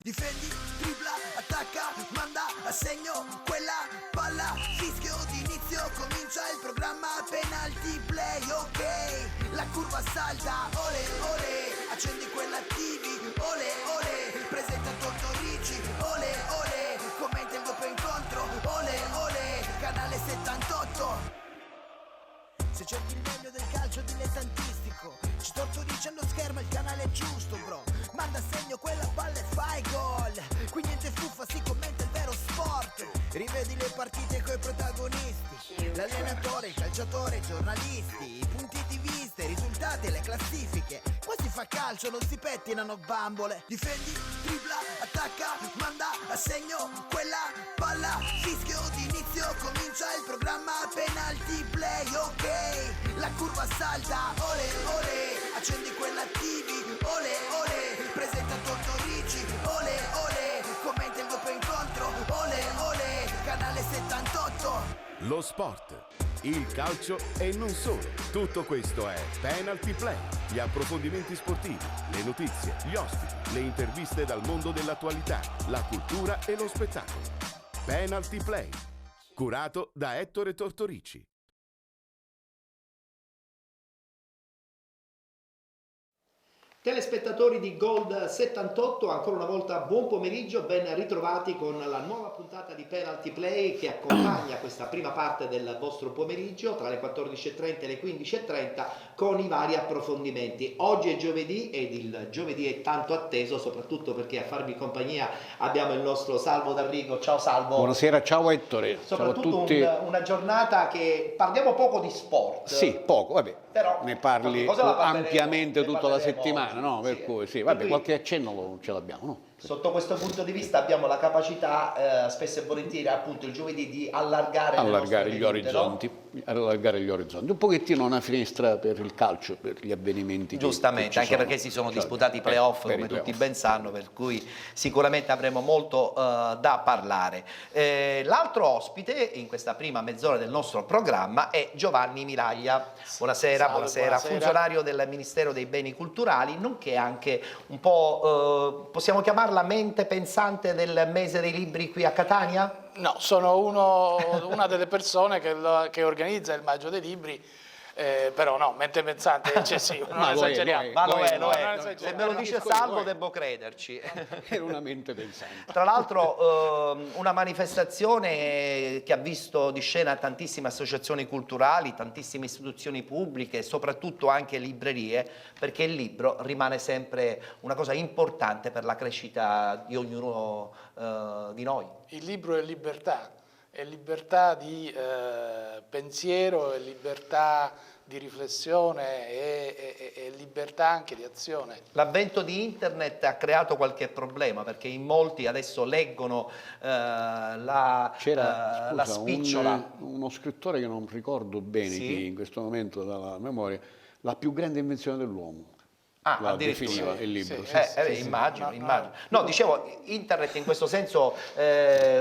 Difendi, dribbla, attacca, manda a segno quella palla, fischio d'inizio, comincia il programma, penalty play, ok, la curva salta, ole ole, accendi quella TV, ole ole, presenta Tortorici, ole ole, commenta il doppio incontro, ole ole, canale 78. Se cerchi il meglio del calcio dilettantistico, ci Tortorici allo schermo, il canale è giusto, bro. Manda a segno quella palla e fai gol. Qui niente fuffa, si commenta il vero sport. Rivedi le partite coi protagonisti, l'allenatore, il calciatore, i giornalisti, i punti di vista, i risultati e le classifiche. Qua si fa calcio, non si pettinano bambole. Difendi, dribbla, attacca, manda a segno quella palla, fischio d'inizio, comincia il programma, penalty play, ok, la curva salta, ole ole, accendi quella TV, ole ole, presenta Tortorici, ole ole, commenta il doppio incontro, ole ole, canale 78. Lo sport, il calcio e non solo. Tutto questo è Penalty Play. Gli approfondimenti sportivi, le notizie, gli ospiti, le interviste dal mondo dell'attualità, la cultura e lo spettacolo. Penalty Play, curato da Ettore Tortorici. Telespettatori di Gold 78, ancora una volta buon pomeriggio, ben ritrovati con la nuova puntata di Penalty Play che accompagna questa prima parte del vostro pomeriggio tra le 14.30 e le 15.30 con i vari approfondimenti. Oggi è giovedì ed il giovedì è tanto atteso soprattutto perché a farvi compagnia abbiamo il nostro Salvo D'Arrigo. Ciao Salvo. Buonasera, ciao Ettore. Soprattutto ciao a tutti. Una giornata che parliamo poco di sport. Sì, poco, vabbè. Però ne parli ampiamente tutta la settimana, oggi. no? Per Sì. cui sì, vabbè, Quindi, qualche accenno ce l'abbiamo, no? Sotto questo punto di vista abbiamo la capacità spesso e volentieri appunto il giovedì di allargare gli orizzonti, no? allargare gli orizzonti, un pochettino una finestra per il calcio, per gli avvenimenti giustamente, che anche sono. perché si sono disputati i playoff come tutti ben sanno, per cui sicuramente avremo molto da parlare. L'altro ospite in questa prima mezz'ora del nostro programma è Giovanni Miraglia. Buonasera, buonasera, funzionario del Ministero dei Beni Culturali, nonché anche un po' possiamo chiamarla mente pensante del mese dei libri qui a Catania? No, sono una delle persone che organizza il Maggio dei Libri, però no, mente pensante è eccessivo, non esageriamo. Ma lo è. Se me lo dice Salvo devo crederci. È una mente pensante. Tra l'altro una manifestazione che ha visto di scena tantissime associazioni culturali, tantissime istituzioni pubbliche e soprattutto anche librerie, perché il libro rimane sempre una cosa importante per la crescita di ognuno di noi. Il libro è libertà di pensiero, è libertà di riflessione e libertà anche di azione. L'avvento di internet ha creato qualche problema perché in molti adesso leggono la spicciola. Uno scrittore che non ricordo bene chi in questo momento dalla memoria, la più grande invenzione dell'uomo. La definiva il libro. Immagino. No, dicevo, internet in questo senso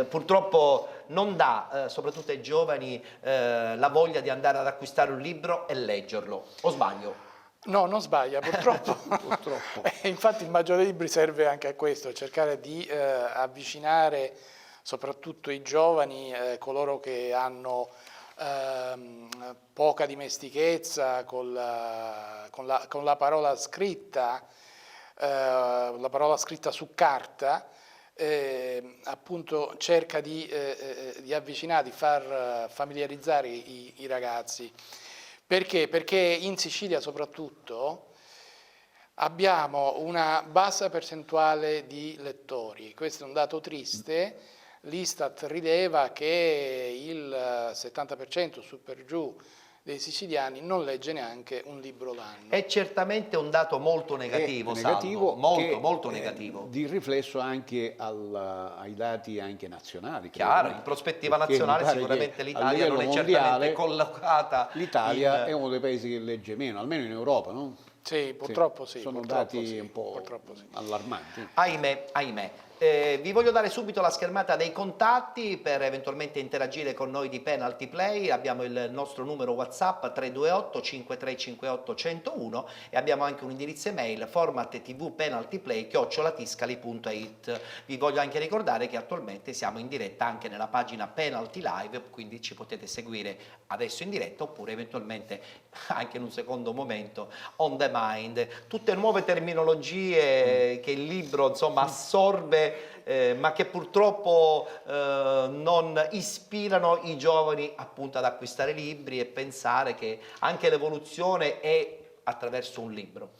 purtroppo non dà, soprattutto ai giovani, la voglia di andare ad acquistare un libro e leggerlo. O sbaglio? No, non sbaglia, purtroppo. Infatti il Maggio dei Libri serve anche a questo, cercare di avvicinare soprattutto i giovani, coloro che hanno poca dimestichezza con la parola scritta, su carta, appunto cerca di avvicinare, di far familiarizzare i ragazzi. Perché? Perché in Sicilia soprattutto abbiamo una bassa percentuale di lettori, questo è un dato triste. L'Istat rileva che il 70% su per giù dei siciliani non legge neanche un libro l'anno. È certamente un dato molto negativo, molto negativo. Di riflesso anche ai dati anche nazionali. Chiaro, in prospettiva nazionale sicuramente l'Italia non è certamente collocata. L'Italia è uno dei paesi che legge meno, almeno in Europa, no? Sì, purtroppo sì. Sono dati un po' allarmanti. Ahimè. Vi voglio dare subito la schermata dei contatti per eventualmente interagire con noi di Penalty Play. Abbiamo il nostro numero WhatsApp 328 5358 101 e abbiamo anche un indirizzo email formattvpenaltyplay@tiscali.it. Vi voglio anche ricordare che attualmente siamo in diretta anche nella pagina Penalty Live, quindi ci potete seguire adesso in diretta oppure eventualmente anche in un secondo momento on demand. Tutte nuove terminologie che il libro insomma assorbe, ma che purtroppo non ispirano i giovani appunto ad acquistare libri e pensare che anche l'evoluzione è attraverso un libro.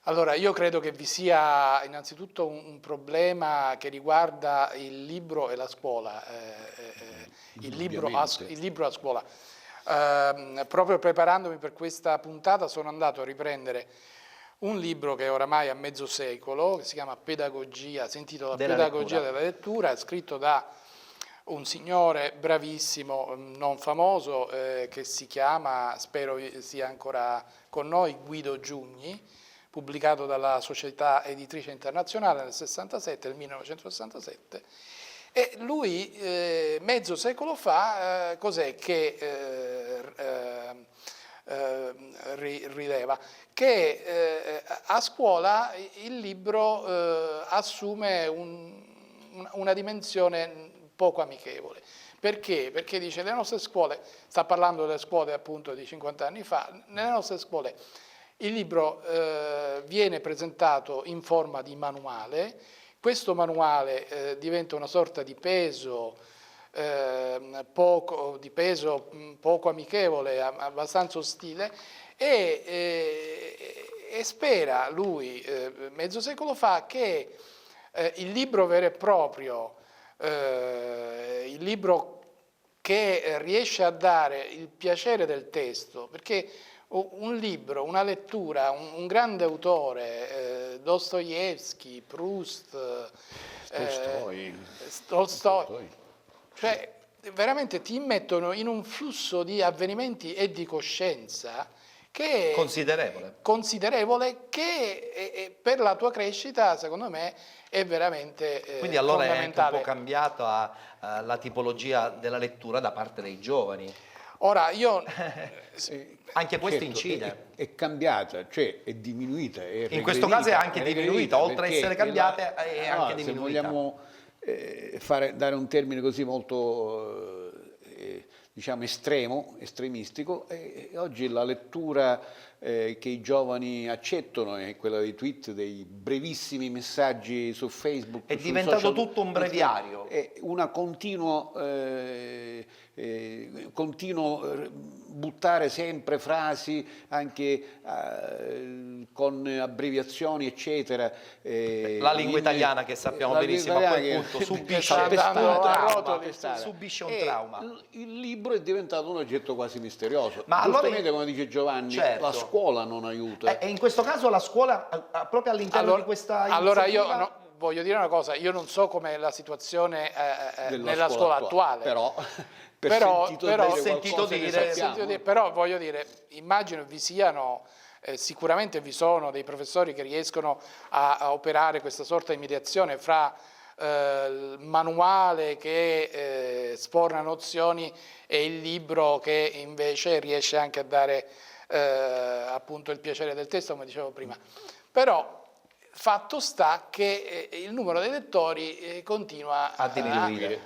Allora, io credo che vi sia innanzitutto un problema che riguarda il libro e la scuola, il libro a scuola. Proprio preparandomi per questa puntata sono andato a riprendere un libro che oramai ha mezzo secolo, che si chiama Pedagogia, si intitola Pedagogia della lettura, scritto da un signore bravissimo, non famoso, che si chiama, spero sia ancora con noi, Guido Giugni, pubblicato dalla Società Editrice Internazionale nel 1967, e lui mezzo secolo fa cos'è che rileva? Che a scuola il libro assume una dimensione poco amichevole. Perché? Perché dice le nostre scuole, sta parlando delle scuole appunto di 50 anni fa, nelle nostre scuole il libro viene presentato in forma di manuale, questo manuale diventa una sorta di peso poco amichevole, abbastanza ostile, e spera lui mezzo secolo fa che il libro vero e proprio, il libro che riesce a dare il piacere del testo, perché un libro, una lettura, un grande autore, Dostoevsky, Proust, Tolstoi, cioè veramente ti immettono in un flusso di avvenimenti e di coscienza che considerevole che per la tua crescita, secondo me, è veramente quindi allora è anche un po' fondamentale. cambiata la tipologia della lettura da parte dei giovani. Ora io anche questo certo, incide. È cambiata, cioè è diminuita. In questo caso è anche diminuita, oltre a essere cambiata è anche diminuita. Se vogliamo dare un termine così molto diciamo estremistico, oggi la lettura che i giovani accettano è quella dei tweet, dei brevissimi messaggi su Facebook. È diventato tutto un breviario. È una continuo buttare sempre frasi anche con abbreviazioni eccetera. La lingua italiana che sappiamo benissimo a quel punto subisce un trauma. Il libro è diventato un oggetto quasi misterioso. Ma giustamente, allora, come dice Giovanni, certo, la scuola non aiuta. E in questo caso la scuola proprio all'interno di questa iniziativa... Allora io voglio dire una cosa, io non so com'è la situazione nella scuola attuale. Però voglio dire, immagino vi siano, sicuramente vi sono dei professori che riescono a operare questa sorta di mediazione fra il manuale che sforna nozioni e il libro che invece riesce anche a dare appunto il piacere del testo, come dicevo prima. Però fatto sta che il numero dei lettori continua a diminuire.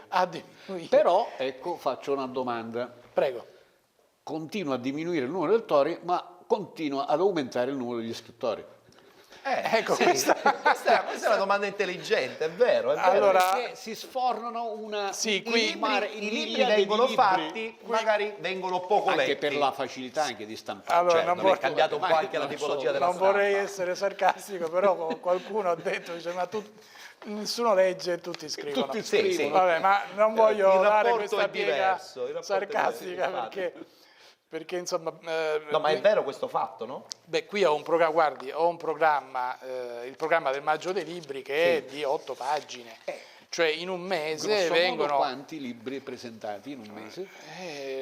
Però, ecco, faccio una domanda. Prego. Continua a diminuire il numero dei lettori, ma continua ad aumentare il numero degli scrittori. Ecco, sì, questa è una domanda intelligente, è vero. Allora, perché si sfornano una... Sì, qui i libri vengono fatti, magari vengono poco letti. Anche per la facilità anche di stampare. Allora, non è cambiato un po' anche la tipologia della stampa. Non vorrei essere sarcastico, però qualcuno ha detto, dice, ma nessuno legge e tutti scrivono. Tutti scrivono. Sì. Vabbè, ma non voglio dare questa piega diverso, sarcastica perché insomma... no, ma è vero questo fatto, no? Beh, qui ho un programma, il programma del Maggio dei Libri che è di 8 pagine. Cioè in un mese vengono... Quanti libri presentati in un mese?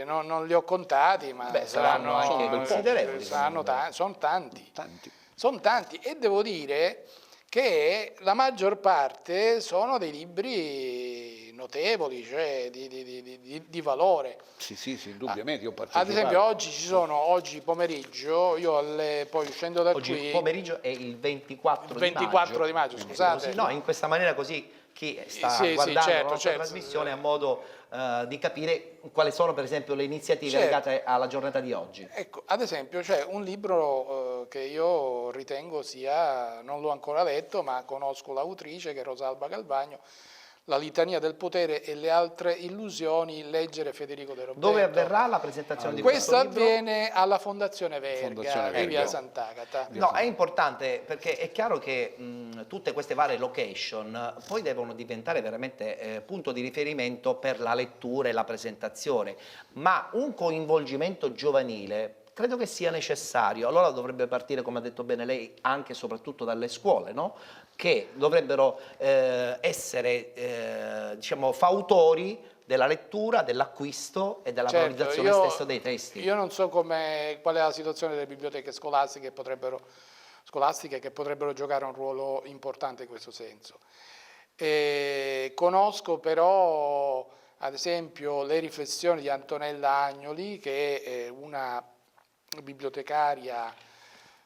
Non li ho contati, ma saranno anche considerevoli. Sono tanti. Sono tanti, e devo dire che la maggior parte sono dei libri notevoli, cioè di valore. Sì, indubbiamente, io ho partecipato. Ad esempio oggi pomeriggio, poi uscendo da Oggi qui... pomeriggio è il 24 di maggio, scusate. Così, no, in questa maniera così chi sta guardando la nostra trasmissione ha modo di capire quali sono per esempio le iniziative legate alla giornata di oggi. Ecco, ad esempio c'è un libro che io ritengo non l'ho ancora letto, ma conosco l'autrice, che è Rosalba Galvagno, La litania del potere e le altre illusioni, leggere Federico De Roberto. Dove avverrà la presentazione di questo libro? Questo avviene alla Fondazione Verga, di via Sant'Agata. No, è importante perché è chiaro che tutte queste varie location poi devono diventare veramente punto di riferimento per la lettura e la presentazione, ma un coinvolgimento giovanile credo che sia necessario. Allora dovrebbe partire, come ha detto bene lei, anche e soprattutto dalle scuole, no? Che dovrebbero essere diciamo, fautori della lettura, dell'acquisto e della valorizzazione stessa dei testi. Io non so qual è la situazione delle biblioteche scolastiche che potrebbero giocare un ruolo importante in questo senso. Conosco però, ad esempio, le riflessioni di Antonella Agnoli, che è una bibliotecaria,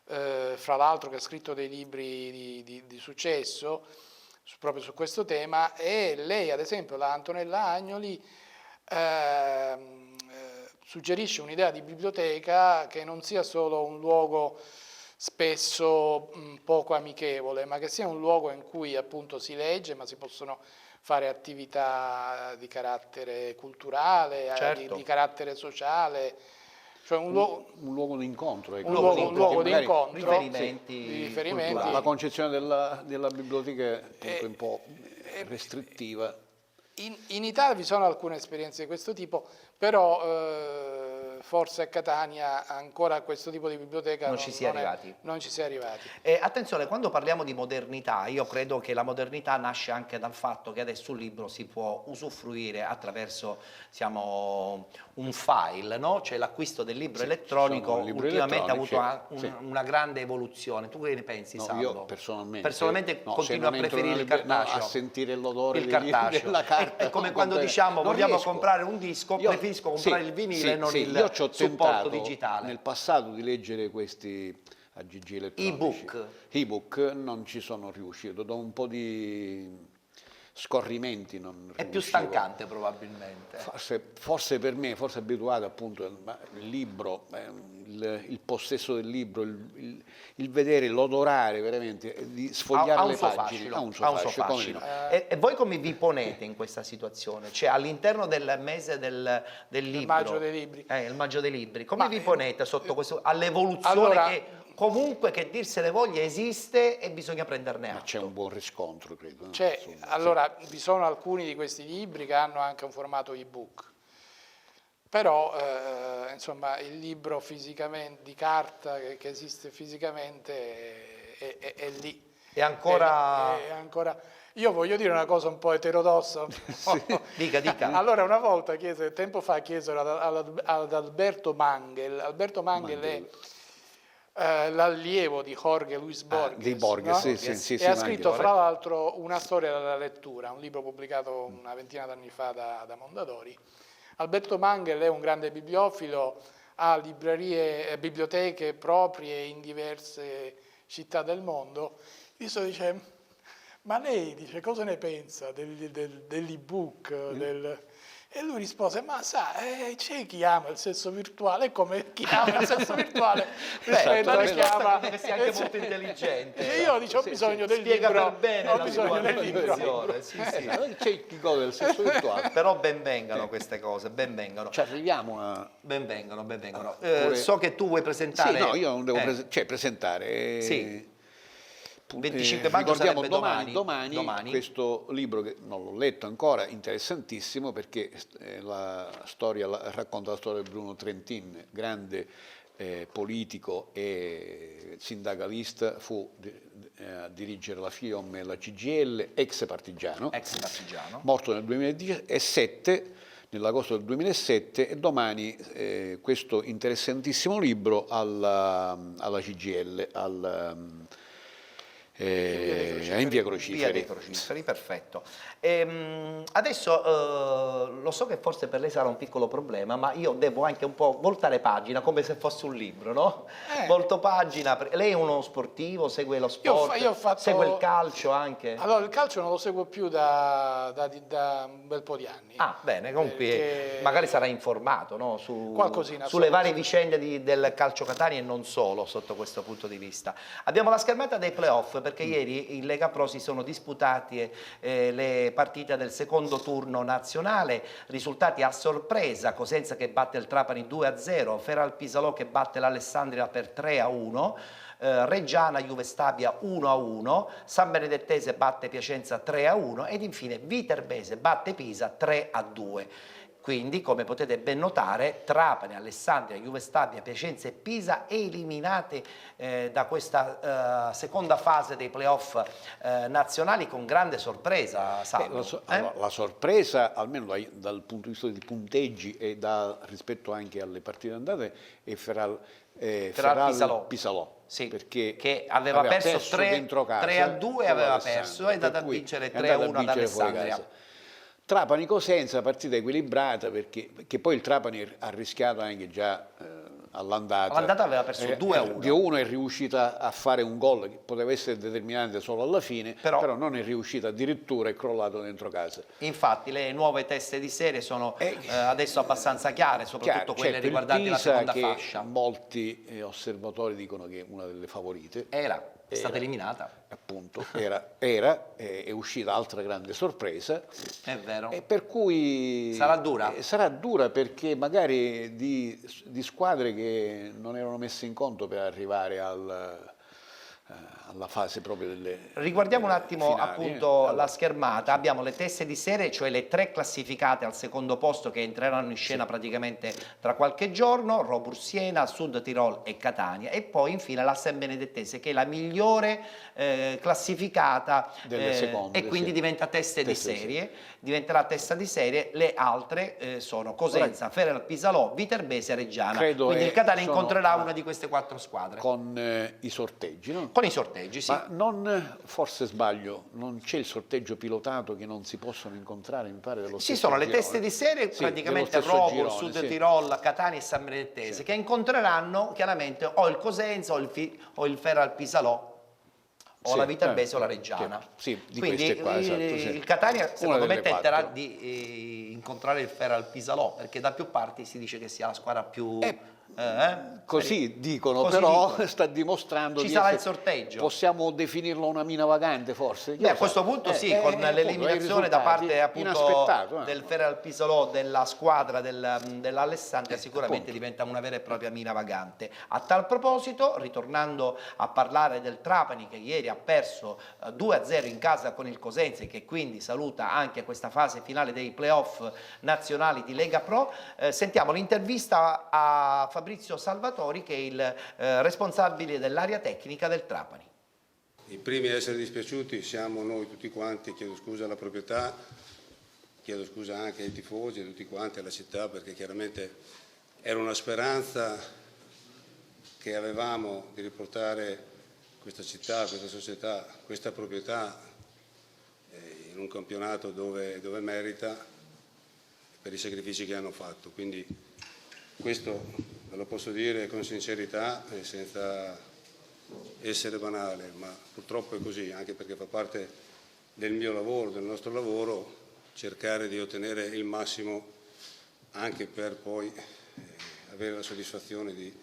fra l'altro, che ha scritto dei libri di successo proprio su questo tema, e lei, ad esempio, la Antonella Agnoli, suggerisce un'idea di biblioteca che non sia solo un luogo spesso poco amichevole, ma che sia un luogo in cui appunto si legge, ma si possono fare attività di carattere culturale, di carattere sociale. Cioè un luogo di incontro, ecco. Un luogo di incontro, riferimenti. La concezione della biblioteca è un po' restrittiva. In Italia vi sono alcune esperienze di questo tipo, però forse a Catania ancora questo tipo di biblioteca non ci si è arrivati. Attenzione, quando parliamo di modernità, io credo che la modernità nasce anche dal fatto che adesso un libro si può usufruire attraverso un file, no? Cioè l'acquisto del libro elettronico ultimamente ha avuto una grande evoluzione. Tu che ne pensi, Salvo? Io personalmente continuo a preferire il cartaceo. A sentire l'odore della carta. È come quando diciamo vogliamo comprare un disco, preferisco comprare il vinile e non il supporto digitale. Nel passato di leggere questi AGG elettronici, ebook non ci sono riuscito, dopo un po' di scorrimenti non riuscivo. È più stancante probabilmente. Forse per me, forse abituato appunto il libro, il possesso del libro, il vedere, l'odorare veramente, di sfogliare le pagine. Ha un suo fascino. E voi come vi ponete in questa situazione? Cioè all'interno del mese del libro, il maggio dei libri. Il maggio dei libri, come vi ponete sotto questo, all'evoluzione che comunque, che dir se ne voglia, esiste e bisogna prenderne atto? Ma c'è un buon riscontro, credo. Vi sono alcuni di questi libri che hanno anche un formato ebook, però insomma il libro fisicamente, di carta, che esiste fisicamente, è lì. È ancora... Io voglio dire una cosa un po' eterodossa. Dica. Allora, una volta tempo fa chiesero ad Alberto Mangel. Alberto Mangel è l'allievo di Jorge Luis Borges. Di Borges, no? sì, e ha scritto fra l'altro Una storia della lettura, un libro pubblicato una ventina d'anni fa da Mondadori. Alberto Mangel è un grande bibliofilo, ha biblioteche proprie in diverse città del mondo. Questo dice: ma lei, dice, cosa ne pensa dell'ebook? E lui rispose: ma sa, c'è chi ama il sesso virtuale, come chi ama il sesso virtuale rispetto a chi ama... Che sia anche molto intelligente. Io ho bisogno del libro. Per bene ho bisogno del libro. C'è chi gode del sesso virtuale. Però ben vengano queste cose, ben vengano. Ci arriviamo a... Ben vengano. So che tu vuoi presentare... Sì, no, io non devo presentare. Sì. 25 maggio ricordiamo domani questo libro che non l'ho letto ancora, interessantissimo, perché racconta la storia di Bruno Trentin, grande politico e sindacalista, fu a dirigere la FIOM e la CGIL, ex partigiano, morto nel 2017, nell'agosto del 2007, e domani questo interessantissimo libro alla CGIL, Crociferi. In via Crociferi. Via dei Crociferi, perfetto. Adesso lo so che forse per lei sarà un piccolo problema, ma io devo anche un po' voltare pagina come se fosse un libro, no? Volto pagina. Lei è uno sportivo, segue lo sport, Io ho fatto... segue il calcio anche? Allora, il calcio non lo seguo più da un bel po' di anni. Ah, bene, comunque Perché- magari sarà informato, no? Qualcosina, sulle varie sì. vicende del calcio Catania e non solo sotto questo punto di vista. Abbiamo la schermata dei playoff perché ieri in Lega Pro si sono disputati le partite del secondo turno nazionale, risultati a sorpresa: Cosenza che batte il Trapani 2-0, Feralpisalò che batte l'Alessandria per 3-1, Reggiana Juve Stabia 1-1, San Benedettese batte Piacenza 3-1 ed infine Viterbese batte Pisa 3-2. Quindi, come potete ben notare, Trapani, Alessandria, Juve Stabia, Piacenza e Pisa eliminate da questa seconda fase dei playoff nazionali con grande sorpresa, Salvo. Allora, la sorpresa, almeno dal punto di vista dei punteggi e rispetto anche alle partite andate, è Pisalò. Sì, perché che aveva perso dentro casa 3-2, aveva perso, è andata a vincere 3-1 ad Alessandria. Trapani-Cosenza, partita equilibrata, perché poi il Trapani ha rischiato anche già all'andata. All'andata aveva perso 2-1. Di 1 è riuscita a fare un gol che poteva essere determinante solo alla fine, però non è riuscita, addirittura è crollato dentro casa. Infatti le nuove teste di serie sono adesso abbastanza chiare, soprattutto quelle certo, riguardanti la seconda che fascia. Molti osservatori dicono che è una delle favorite. È stata eliminata. Appunto, è uscita altra grande sorpresa. È vero. E per cui sarà dura? Sarà dura perché magari di squadre che non erano messe in conto per arrivare alla fase proprio delle Riguardiamo un attimo finali, appunto la schermata. Abbiamo le teste di serie, cioè le 3 classificate al secondo posto che entreranno in scena praticamente tra qualche giorno: Robur Siena, Sud Tirol e Catania, e poi infine la San Benedettese che è la migliore classificata delle seconde, e quindi diventa teste di serie. Diventerà testa di serie. Le altre sono Cosenza, Feralpisalò, Viterbese e Reggiana. Quindi il Catania incontrerà una di queste 4 squadre con i sorteggi, no? Con i sorteggi, sì. Ma forse sbaglio, non c'è il sorteggio pilotato che non si possono incontrare, mi pare, dello stesso Ci sono le girone. teste di serie, Sì, praticamente dello stesso Robur, girone, Sud sì. Tirol, Catania e San Benedettese, che incontreranno chiaramente o il Cosenza o il Feralpisalò o la Viterbese o la Reggiana. Sì, di quindi queste qua, esatto, sì. il Catania secondo me delle tenterà 4. di incontrare il Feralpisalò, perché da più parti si dice che sia la squadra più... Così dicono, Così però dicono. sta dimostrando Ci di sarà essere... il sorteggio. Possiamo definirlo una mina vagante, forse? Beh, a questo punto sì, con l'eliminazione da parte appunto del Feralpisalò della squadra dell'Alessandria, sicuramente diventa una vera e propria mina vagante. A tal proposito, ritornando a parlare del Trapani che ieri ha perso 2-0 in casa con il Cosenza e che quindi saluta anche questa fase finale dei playoff nazionali di Lega Pro, sentiamo l'intervista a Fabrizio Salvatori, che è il responsabile dell'area tecnica del Trapani. I primi a essere dispiaciuti siamo noi tutti quanti, chiedo scusa alla proprietà, chiedo scusa anche ai tifosi e tutti quanti, alla città, perché chiaramente era una speranza che avevamo di riportare questa città, questa società, questa proprietà in un campionato dove merita, per i sacrifici che hanno fatto. Quindi questo ve lo posso dire con sincerità e senza essere banale, ma purtroppo è così, anche perché fa parte del mio lavoro, del nostro lavoro, cercare di ottenere il massimo anche per poi avere la soddisfazione di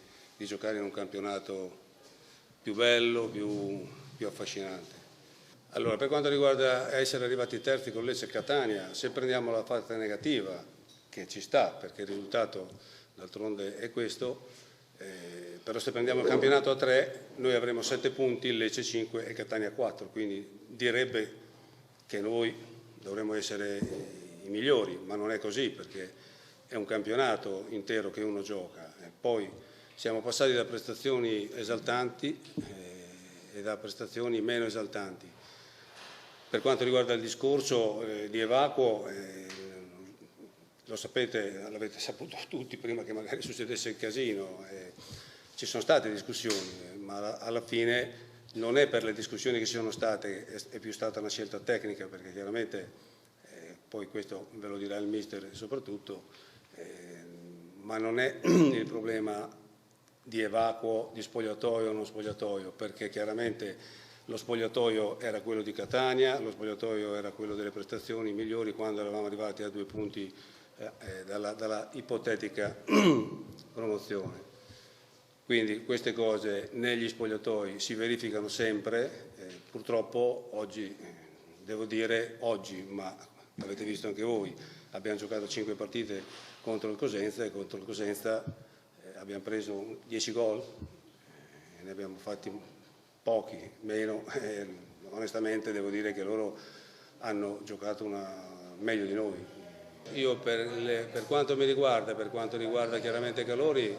giocare in un campionato più bello, più affascinante. Allora, per quanto riguarda essere arrivati terzi con Lecce e Catania, se prendiamo la parte negativa, che ci sta, perché il risultato d'altronde è questo, però se prendiamo il campionato a 3, noi avremo 7 punti, Lecce 5 e Catania 4, quindi direbbe che noi dovremmo essere i migliori, ma non è così, perché è un campionato intero che uno gioca. Poi siamo passati da prestazioni esaltanti e da prestazioni meno esaltanti. Per quanto riguarda il discorso di evacuo, lo sapete, l'avete saputo tutti prima che magari succedesse il casino, ci sono state discussioni, ma alla fine non è per le discussioni che ci sono state, è più stata una scelta tecnica, perché chiaramente, poi questo ve lo dirà il mister soprattutto, ma non è il problema di evacuo, di spogliatoio o non spogliatoio, perché chiaramente lo spogliatoio era quello di Catania, lo spogliatoio era quello delle prestazioni migliori quando eravamo arrivati a 2 punti dalla ipotetica promozione. Quindi queste cose negli spogliatoi si verificano sempre, purtroppo oggi, devo dire oggi, ma avete visto anche voi, abbiamo giocato 5 partite contro il Cosenza e contro il Cosenza abbiamo preso 10 gol, ne abbiamo fatti pochi, meno, onestamente devo dire che loro hanno giocato meglio di noi. Io per quanto mi riguarda, per quanto riguarda chiaramente Calori,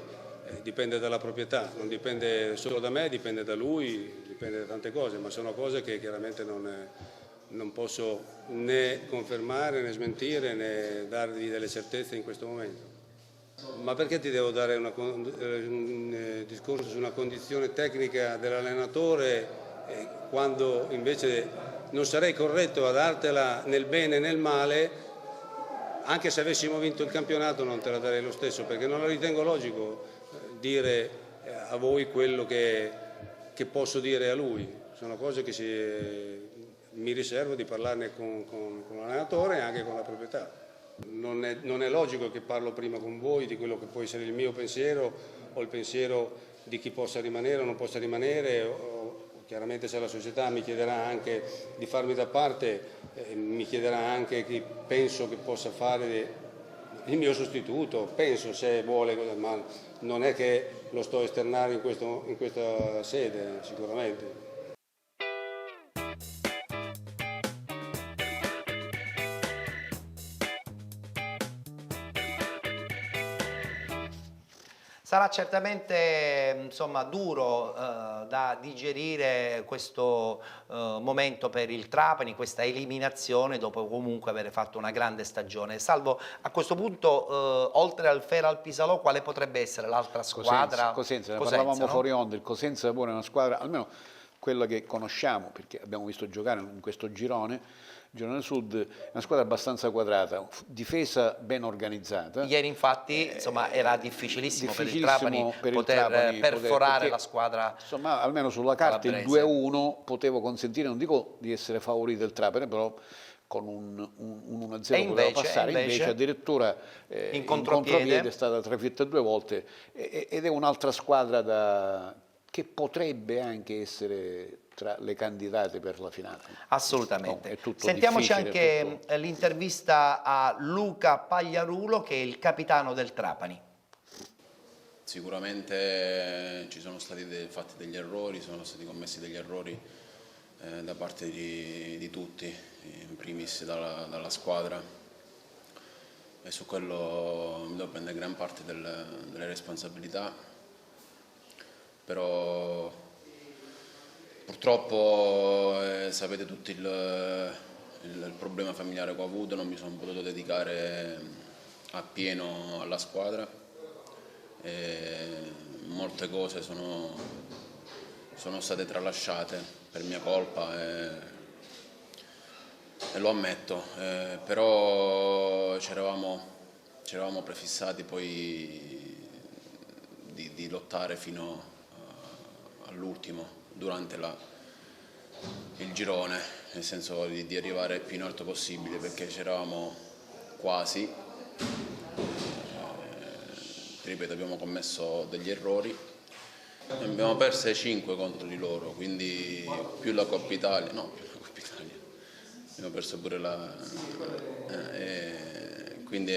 dipende dalla proprietà, non dipende solo da me, dipende da lui, dipende da tante cose, ma sono cose che chiaramente non posso né confermare né smentire né darvi delle certezze in questo momento. Ma perché ti devo dare un discorso su una condizione tecnica dell'allenatore quando invece non sarei corretto a dartela nel bene e nel male? Anche se avessimo vinto il campionato non te la darei lo stesso, perché non la ritengo logico dire a voi quello che posso dire a lui. Sono cose che mi riservo di parlarne con l'allenatore e anche con la proprietà. Non è logico che parlo prima con voi di quello che può essere il mio pensiero o il pensiero di chi possa rimanere o non possa rimanere. Chiaramente se la società mi chiederà anche di farmi da parte, mi chiederà anche chi penso che possa fare il mio sostituto, penso se vuole, ma non è che lo sto esternando in questa sede sicuramente. Sarà certamente insomma, duro da digerire questo momento per il Trapani, questa eliminazione dopo comunque aver fatto una grande stagione. Salvo, a questo punto, oltre al Feral Pisalò, quale potrebbe essere l'altra squadra? Cosenza, ne parlavamo fuori onda, il Cosenza pure è una squadra, almeno quella che conosciamo, perché abbiamo visto giocare in questo girone Sud, è una squadra abbastanza quadrata, difesa ben organizzata. Ieri infatti insomma, era difficilissimo per il Trapani poter perforare perché, la squadra. Insomma, almeno sulla carta il 2-1 potevo consentire, non dico di essere favorito il Trapani, però con un 1-0 poteva passare, invece addirittura in contropiede è stata trafitta 2 volte ed è un'altra squadra che potrebbe anche essere tra le candidate per la finale. Assolutamente. No, sentiamoci anche l'intervista a Luca Pagliarulo, che è il capitano del Trapani. Sicuramente ci sono stati fatti degli errori, sono stati commessi degli errori da parte di tutti, in primis dalla squadra, e su quello mi devo prendere gran parte delle responsabilità, però purtroppo sapete tutti il problema familiare che ho avuto, non mi sono potuto dedicare appieno alla squadra e molte cose sono state tralasciate per mia colpa e lo ammetto, però ci eravamo prefissati poi di lottare fino all'ultimo durante il girone, nel senso di arrivare il più in alto possibile, perché c'eravamo quasi, ripeto, abbiamo commesso degli errori, abbiamo perso 5 contro di loro, quindi più la Coppa Italia, abbiamo perso pure quindi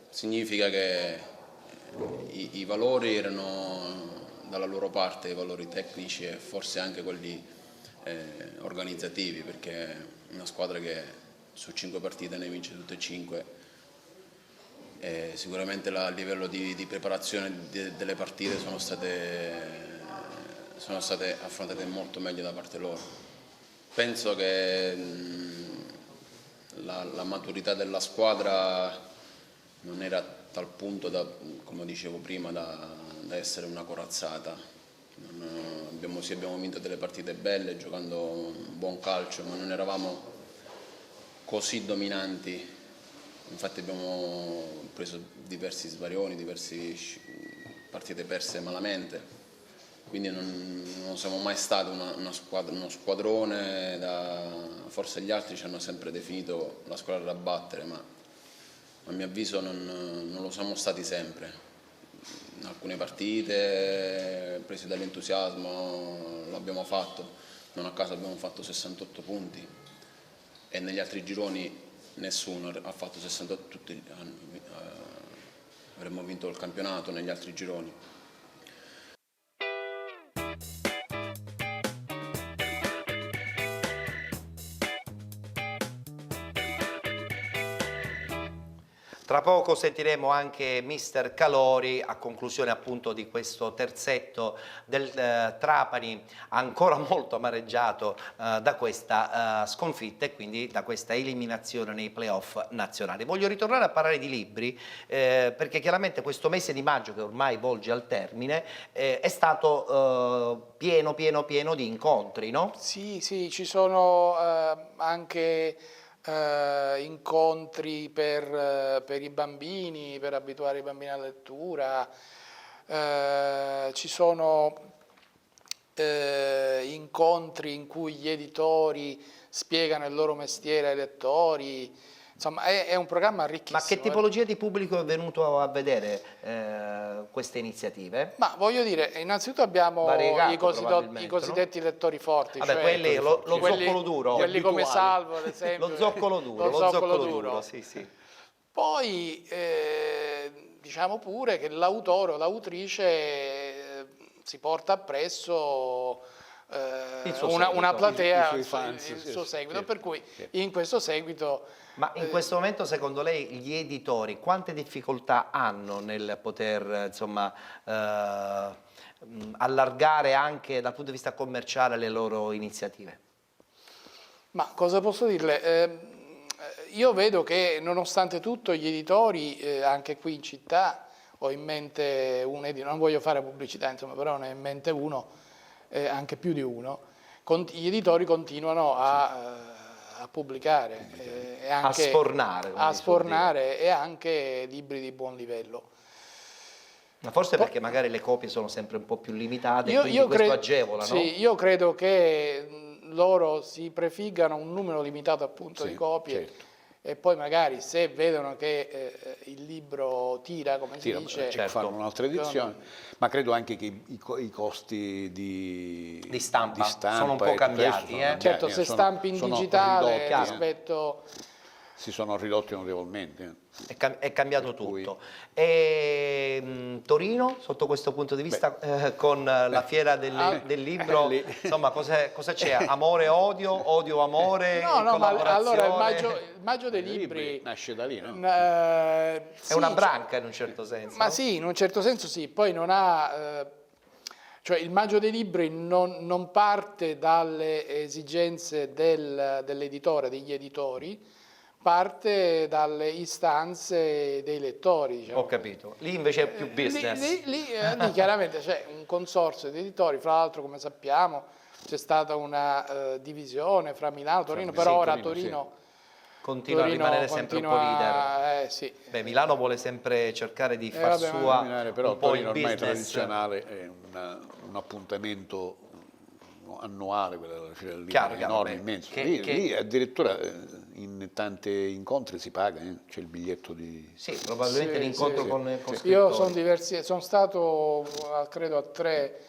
significa che i valori erano dalla loro parte, i valori tecnici e forse anche quelli organizzativi, perché una squadra che su 5 partite ne vince tutte e 5, sicuramente a livello di preparazione delle partite sono state affrontate molto meglio da parte loro. Penso che la maturità della squadra non era a tal punto, come dicevo prima, da essere una corazzata, Sì, abbiamo vinto delle partite belle, giocando un buon calcio, ma non eravamo così dominanti. Infatti abbiamo preso diversi svarioni, diverse partite perse malamente, quindi non siamo mai stati uno squadrone, forse gli altri ci hanno sempre definito la squadra da battere, ma a mio avviso non lo siamo stati sempre. In alcune partite, presi dall'entusiasmo, l'abbiamo fatto, non a caso abbiamo fatto 68 punti e negli altri gironi nessuno ha fatto 68, avremmo vinto il campionato negli altri gironi. Tra poco sentiremo anche mister Calori a conclusione appunto di questo terzetto del Trapani, ancora molto amareggiato da questa sconfitta e quindi da questa eliminazione nei playoff nazionali. Voglio ritornare a parlare di libri perché chiaramente questo mese di maggio, che ormai volge al termine, è stato pieno di incontri, no? Sì, ci sono anche incontri per i bambini, per abituare i bambini alla lettura, ci sono incontri in cui gli editori spiegano il loro mestiere ai lettori. Insomma, è un programma ricchissimo. Ma che tipologia di pubblico è venuto a vedere queste iniziative? Ma voglio dire, innanzitutto abbiamo Variegato, i cosiddetti lettori forti. Vabbè, cioè quelli, lo zoccolo duro. Quelli come Salvo, ad esempio. Lo zoccolo duro. Sì. Poi diciamo pure che l'autore o l'autrice si porta appresso una platea, il suo seguito, per cui in questo seguito... Ma in questo momento secondo lei gli editori quante difficoltà hanno nel poter insomma allargare anche dal punto di vista commerciale le loro iniziative? Ma cosa posso dirle? Io vedo che nonostante tutto gli editori, anche qui in città, ho in mente un editore, non voglio fare pubblicità insomma, però ne ho in mente uno, anche più di uno, gli editori continuano a pubblicare e anche a sfornare e anche libri di buon livello. Ma forse perché magari le copie sono sempre un po' più limitate e quindi questo agevola, no? Sì, io credo che loro si prefiggano un numero limitato appunto di copie, certo. E poi magari se vedono che il libro tira, come si dice, certo, fanno un'altra edizione, ma credo anche che i costi di stampa sono un po' cambiati. Certo, se stampi in digitale rispetto... Si sono ridotti notevolmente. È cambiato tutto. E Torino, sotto questo punto di vista, con la fiera del libro, insomma, cosa c'è? Amore, odio, amore, no, ma allora il maggio dei libri nasce da lì, no? È una branca in un certo senso. Ma no? sì, in un certo senso sì, poi non ha... Cioè il maggio dei libri non parte dalle esigenze dell'editore, degli editori, parte dalle istanze dei lettori. Diciamo. Ho capito. Lì invece è più business. Lì chiaramente c'è un consorzio di editori, fra l'altro come sappiamo c'è stata una divisione fra Milano e Torino, però ora Torino... Continua a rimanere sempre un po' leader. Sì. Beh, Milano vuole sempre cercare di far sua però un po' Torino il ormai business tradizionale è un appuntamento annuale, quella della fiera del libro, chiaro, enorme, immenso. Lì addirittura in tanti incontri si paga, c'è il biglietto di... Sì, probabilmente l'incontro con scrittori. Io sono stato credo a 3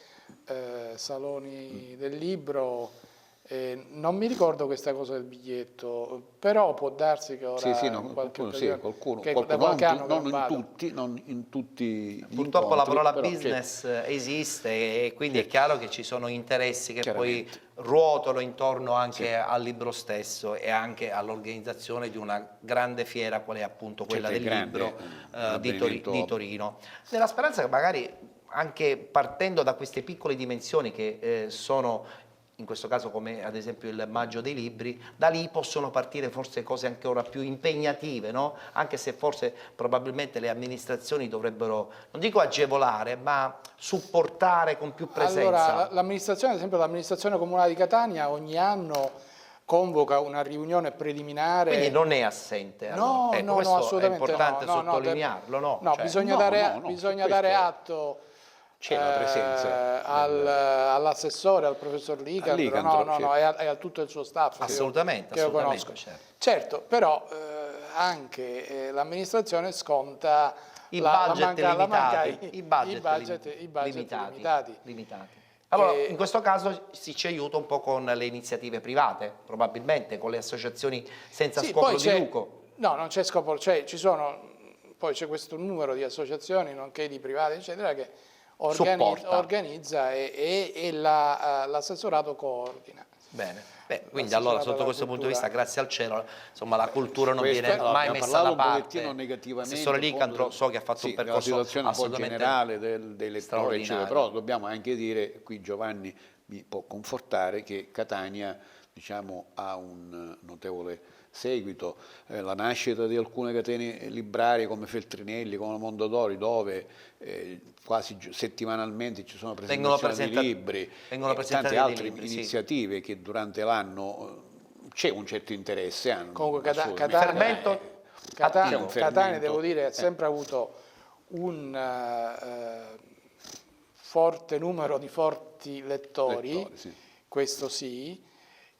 saloni del libro. Non mi ricordo questa cosa del biglietto, però può darsi che ora qualcuno da qualche anno non in tutti gli purtroppo incontri, la parola però business esiste e quindi è chiaro che ci sono interessi che poi ruotano intorno anche al libro stesso e anche all'organizzazione di una grande fiera qual è appunto quella del libro di Torino, nella speranza che magari anche partendo da queste piccole dimensioni che sono in questo caso come ad esempio il Maggio dei Libri, da lì possono partire forse cose ancora più impegnative, no? Anche se forse probabilmente le amministrazioni dovrebbero, non dico agevolare, ma supportare con più presenza. Allora, l'amministrazione, ad esempio l'amministrazione comunale di Catania ogni anno convoca una riunione preliminare. Quindi non è assente. No, ecco, no, questo assolutamente è importante no, sottolinearlo, no? No, Cioè, bisogna dare atto c'è la presenza all'assessore, al professor Licandro, e a tutto il suo staff. Assolutamente, che io assolutamente, conosco. Certo, però anche l'amministrazione sconta i budget limitati. Allora, in questo caso ci aiuta un po' con le iniziative private, probabilmente, con le associazioni senza scopo di lucro. No, non c'è scopo, poi c'è questo numero di associazioni, nonché di private, eccetera, che organizza e l'assessorato coordina. Bene. Quindi allora sotto questo punto di vista, grazie al cielo, insomma, la cultura non viene mai messa da parte. L'assessore Licandro so che ha fatto un percorso la situazione un po' generale dei lettori, eccetera, però dobbiamo anche dire, qui Giovanni mi può confortare, che Catania, diciamo, ha un notevole seguito, la nascita di alcune catene librarie come Feltrinelli, come Mondadori, dove quasi settimanalmente ci sono presentazioni di libri e tante altre iniziative che durante l'anno c'è un certo interesse. Comunque Catania, devo dire, ha sempre avuto un forte numero di forti lettori, sì. Questo sì.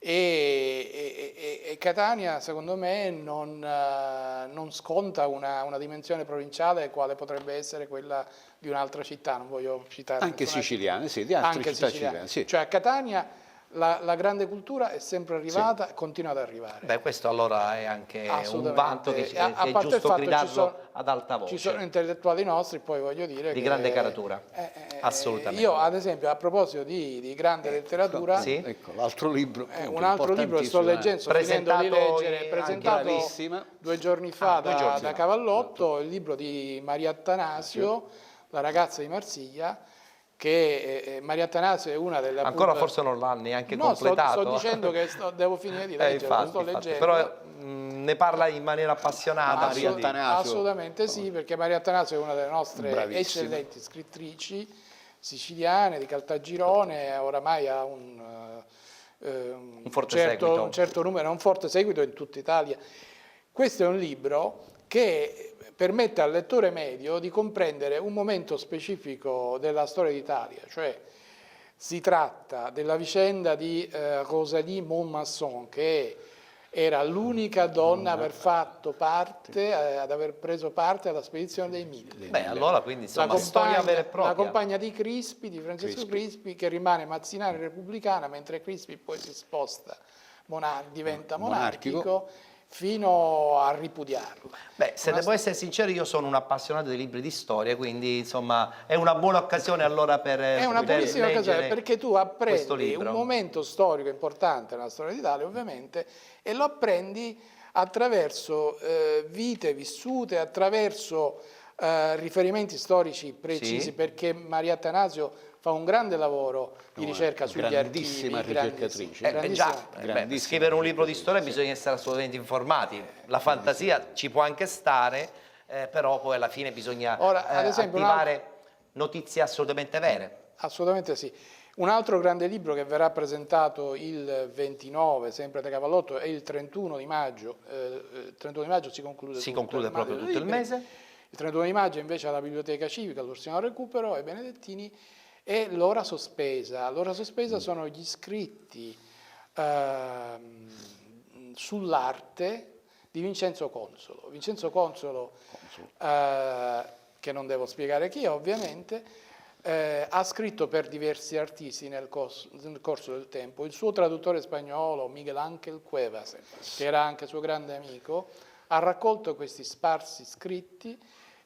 E Catania secondo me non sconta una dimensione provinciale quale potrebbe essere quella di un'altra città, non voglio citare anche siciliane, sì, di altre città siciliane, sì. Cioè a Catania la grande cultura è sempre arrivata e continua ad arrivare. Beh, questo allora è anche un vanto che è giusto gridarlo ad alta voce. Ci sono intellettuali nostri, poi voglio dire di grande caratura, assolutamente. Io ad esempio a proposito di grande letteratura, sì. Ecco, l'altro libro, un altro libro che sto leggendo, finendo di leggere, presentato 2 giorni fa da Cavallotto, il libro di Maria Attanasio, La ragazza di Marsiglia, che Maria Attanasio è una delle... Ancora forse non l'ha neanche completato. Sto dicendo che devo finire di leggere, sto leggendo. Però ne parla in maniera appassionata. Maria Attanasio. Assolutamente sì, perché Maria Attanasio è una delle nostre eccellenti scrittrici siciliane, di Caltagirone, oramai ha un certo numero, un forte seguito in tutta Italia. Questo è un libro che permette al lettore medio di comprendere un momento specifico della storia d'Italia, cioè si tratta della vicenda di Rosalie Montmasson, che era l'unica donna ad aver preso parte alla spedizione dei Mille. Beh, allora quindi insomma storia vera e propria. La compagna di Crispi, di Francesco Crispi, che rimane mazzinare repubblicana, mentre Crispi poi si sposta, diventa monarchico, fino a ripudiarlo. Beh, se devo essere sincero, io sono un appassionato dei libri di storia, quindi insomma è una buona occasione allora per è una buonissima occasione, perché tu apprendi un libro. Momento storico importante nella storia d'Italia, ovviamente, e lo apprendi attraverso vite vissute, attraverso riferimenti storici precisi, perché Maria Attanasio fa un grande lavoro di ricerca sugli archivi. Grandissima ricercatrice. Scrivere un libro di storia bisogna essere assolutamente informati. La fantasia ci può anche stare, però poi alla fine bisogna attivare notizie assolutamente vere. Assolutamente sì. Un altro grande libro che verrà presentato il 29, sempre da Cavallotto, è il 31 di maggio. Il 31 di maggio si conclude proprio tutto il mese. Il 31 di maggio invece alla Biblioteca Civica, all'Orsino Recupero e Benedettini, e L'ora sospesa. L'ora sospesa sono gli scritti sull'arte di Vincenzo Consolo. Vincenzo Consolo, che non devo spiegare chi è ovviamente, ha scritto per diversi artisti nel corso del tempo. Il suo traduttore spagnolo, Miguel Ángel Cuevas, che era anche suo grande amico, ha raccolto questi sparsi scritti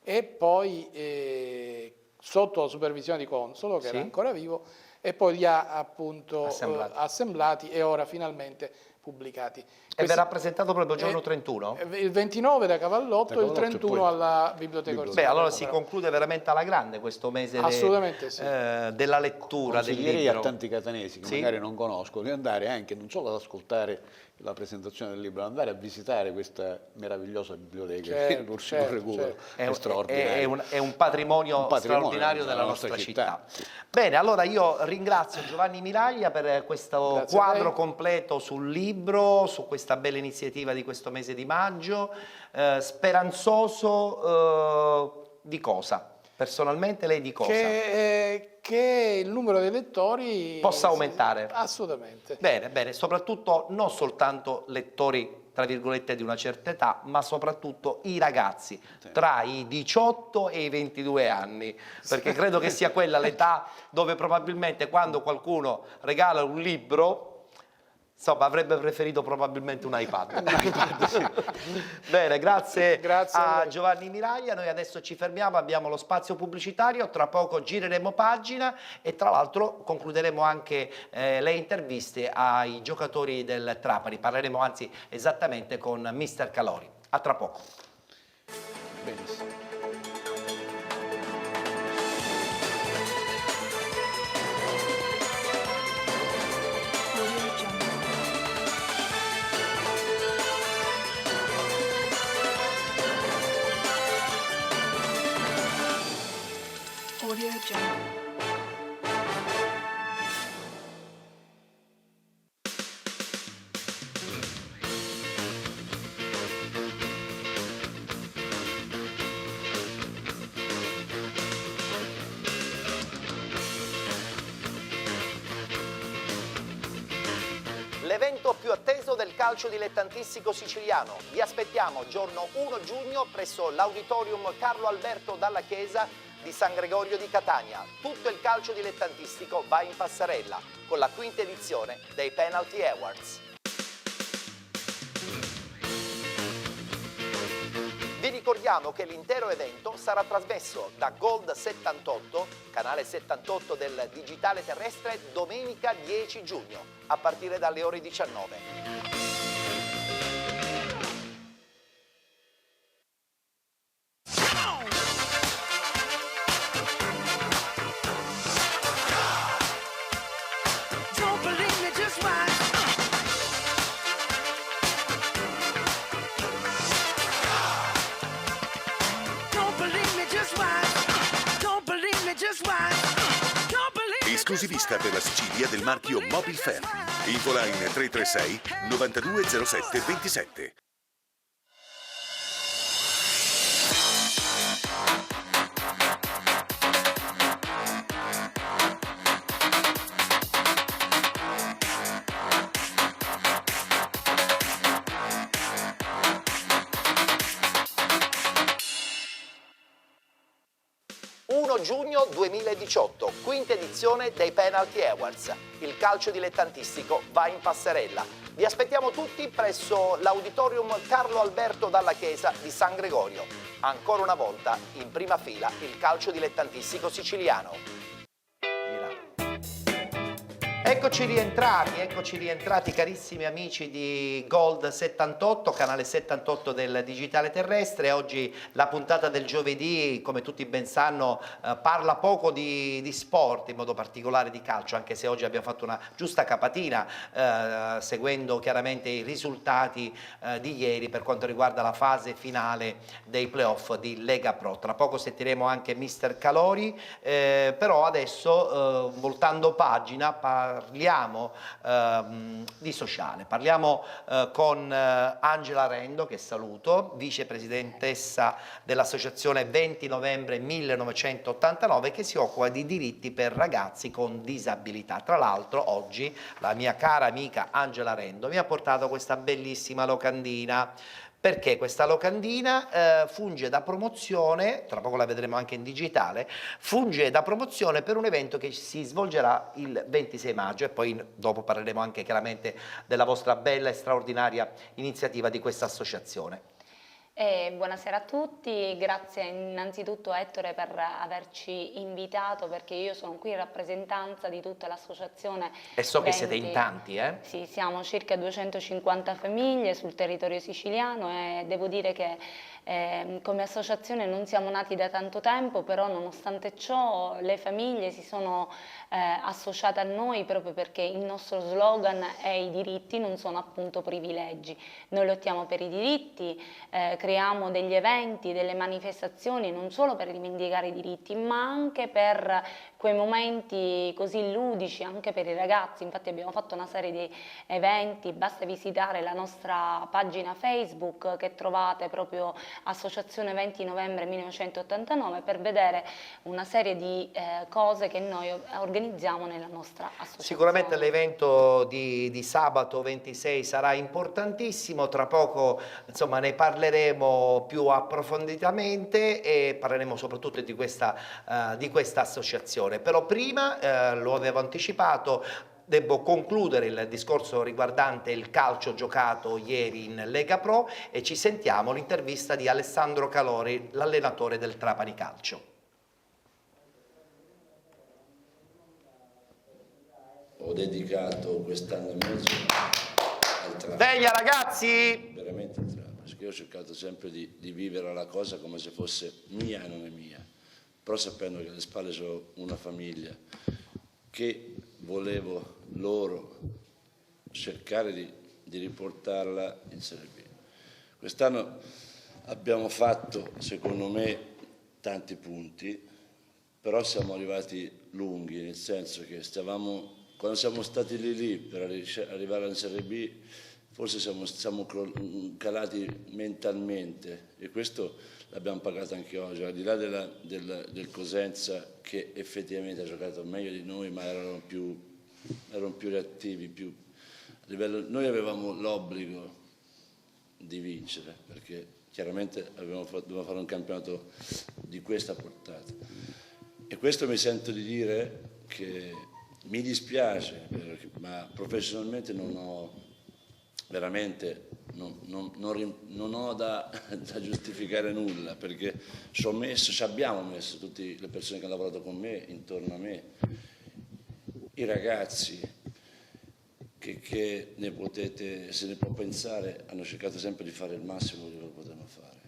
e poi sotto la supervisione di Consolo, che era ancora vivo, e poi li ha appunto assemblati e ora finalmente pubblicati. E verrà presentato proprio il giorno 31? Il 29 da Cavallotto e il 31 alla Biblioteca Orsini. Beh, allora si conclude veramente alla grande questo mese Assolutamente sì. della lettura del Consiglierei libro. a tanti catanesi che magari non conoscono di andare anche non solo ad ascoltare la presentazione del libro, ma andare a visitare questa meravigliosa biblioteca che è l'Orsino Recupero. È straordinario. È un patrimonio straordinario della nostra città. Sì. Bene, allora io ringrazio Giovanni Miraglia per questo Grazie a quadro lei. completo sul libro, su questa bella iniziativa di questo mese di maggio, speranzoso di cosa? Personalmente lei di cosa? Che il numero dei lettori Possa aumentare. Assolutamente. Bene, bene, soprattutto non soltanto lettori, tra virgolette, di una certa età, ma soprattutto i ragazzi tra i 18 e i 22 anni, perché credo che sia quella l'età dove probabilmente quando qualcuno regala un libro, insomma, avrebbe preferito probabilmente un iPad. Bene, grazie a Giovanni Miraglia. Noi adesso ci fermiamo, abbiamo lo spazio pubblicitario, tra poco gireremo pagina e tra l'altro concluderemo anche le interviste ai giocatori del Trapani. Parleremo anzi esattamente con Mister Calori. A tra poco. Benissimo. Audio Jungle. L'evento più atteso del calcio dilettantistico siciliano. Vi aspettiamo giorno 1 giugno presso l'Auditorium Carlo Alberto Dalla Chiesa di San Gregorio di Catania. Tutto il calcio dilettantistico va in passerella con la quinta edizione dei Penalty Awards. Vi ricordiamo che l'intero evento sarà trasmesso da Gold 78, canale 78 del digitale terrestre, domenica 10 giugno, a partire dalle ore 19. Don't believe me, just watch. Don't believe me, just watch. Don't believe me, just watch. Don't believe me. Esclusivista per la Sicilia del marchio Mobil Ferm. Infoline 336 9207 27. Giugno 2018, quinta edizione dei Penalty Awards. Il calcio dilettantistico va in passerella. Vi aspettiamo tutti presso l'Auditorium Carlo Alberto Dalla Chiesa di San Gregorio. Ancora una volta, in prima fila, il calcio dilettantistico siciliano. Eccoci rientrati carissimi amici di Gold 78, canale 78 del digitale terrestre. Oggi la puntata del giovedì, come tutti ben sanno, parla poco di sport, in modo particolare di calcio, anche se oggi abbiamo fatto una giusta capatina seguendo chiaramente i risultati di ieri per quanto riguarda la fase finale dei playoff di Lega Pro. Tra poco sentiremo anche Mister Calori, però adesso voltando pagina parliamo di sociale, parliamo con Angela Rendo, che saluto, vicepresidentessa dell'associazione 20 novembre 1989, che si occupa di diritti per ragazzi con disabilità. Tra l'altro oggi la mia cara amica Angela Rendo mi ha portato questa bellissima locandina, perché questa locandina funge da promozione, tra poco la vedremo anche in digitale, funge da promozione per un evento che si svolgerà il 26 maggio e poi dopo parleremo anche chiaramente della vostra bella e straordinaria iniziativa di questa associazione. Buonasera a tutti, grazie innanzitutto Ettore per averci invitato, perché io sono qui in rappresentanza di tutta l'associazione. E so che siete in tanti, eh? Sì, siamo circa 250 famiglie sul territorio siciliano e devo dire che come associazione non siamo nati da tanto tempo, però nonostante ciò le famiglie si sono associate a noi proprio perché il nostro slogan è i diritti non sono appunto privilegi. Noi lottiamo per i diritti, creiamo degli eventi, delle manifestazioni non solo per rivendicare i diritti ma anche per quei momenti così ludici anche per i ragazzi. Infatti abbiamo fatto una serie di eventi, basta visitare la nostra pagina Facebook che trovate proprio Associazione 20 novembre 1989 per vedere una serie di cose che noi organizziamo nella nostra associazione. Sicuramente l'evento di sabato 26 sarà importantissimo, tra poco insomma ne parleremo più approfonditamente e parleremo soprattutto di questa associazione. Però prima, lo avevo anticipato, devo concludere il discorso riguardante il calcio giocato ieri in Lega Pro e ci sentiamo l'intervista di Alessandro Calori, l'allenatore del Trapani Calcio. Ho dedicato quest'anno e mezzo al Trapani. Sveglia ragazzi! Veramente al Trapani, perché io ho cercato sempre di vivere la cosa come se fosse mia e non è mia, però sapendo che alle spalle c'ho una famiglia che volevo loro cercare di riportarla in Serie B. Quest'anno abbiamo fatto, secondo me, tanti punti, però siamo arrivati lunghi, nel senso che quando siamo stati lì per arrivare in Serie B, forse siamo calati mentalmente e questo l'abbiamo pagato anche oggi, al di là del Cosenza che effettivamente ha giocato meglio di noi, ma erano più reattivi, noi avevamo l'obbligo di vincere, perché chiaramente dovevamo fare un campionato di questa portata. E questo mi sento di dire che mi dispiace, ma professionalmente non ho da giustificare nulla, perché ci abbiamo messo tutte le persone che hanno lavorato con me, intorno a me, i ragazzi che se ne può pensare, hanno cercato sempre di fare il massimo che potevano fare.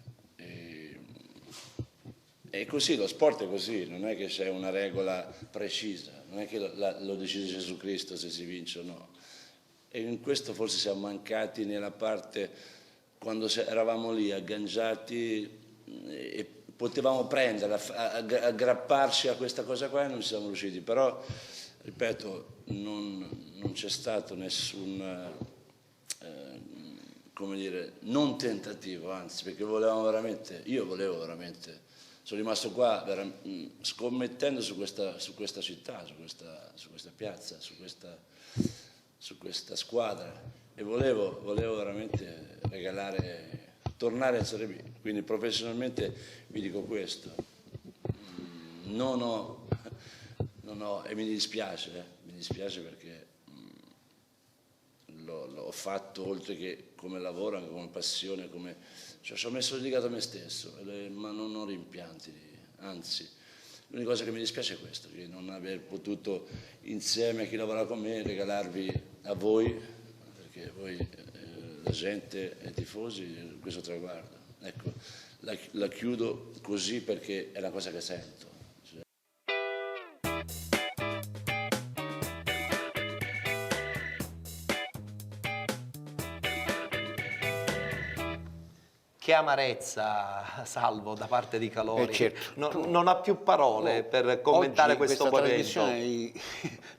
E così, lo sport è così, non è che c'è una regola precisa, non è che lo decide Gesù Cristo se si vince o no. E in questo forse siamo mancati nella parte, quando eravamo lì agganciati e potevamo prendere, aggrapparci a questa cosa qua e non ci siamo riusciti. Però, ripeto, non c'è stato nessun, come dire, non tentativo, anzi, perché io volevo veramente, sono rimasto qua scommettendo su questa città, su questa piazza, su questa squadra e volevo veramente tornare a Serie B, quindi professionalmente vi dico questo, e mi dispiace perché l'ho fatto oltre che come lavoro, anche come passione, ci ho messo dedicato a me stesso, ma non ho rimpianti, anzi. L'unica cosa che mi dispiace è questo, che non aver potuto insieme a chi lavora con me regalarvi a voi, perché voi, la gente e i tifosi, questo traguardo. Ecco, la chiudo così perché è la cosa che sento. Che amarezza, Salvo, da parte di Calori. Certo. Non ha più parole per commentare oggi questo momento. hai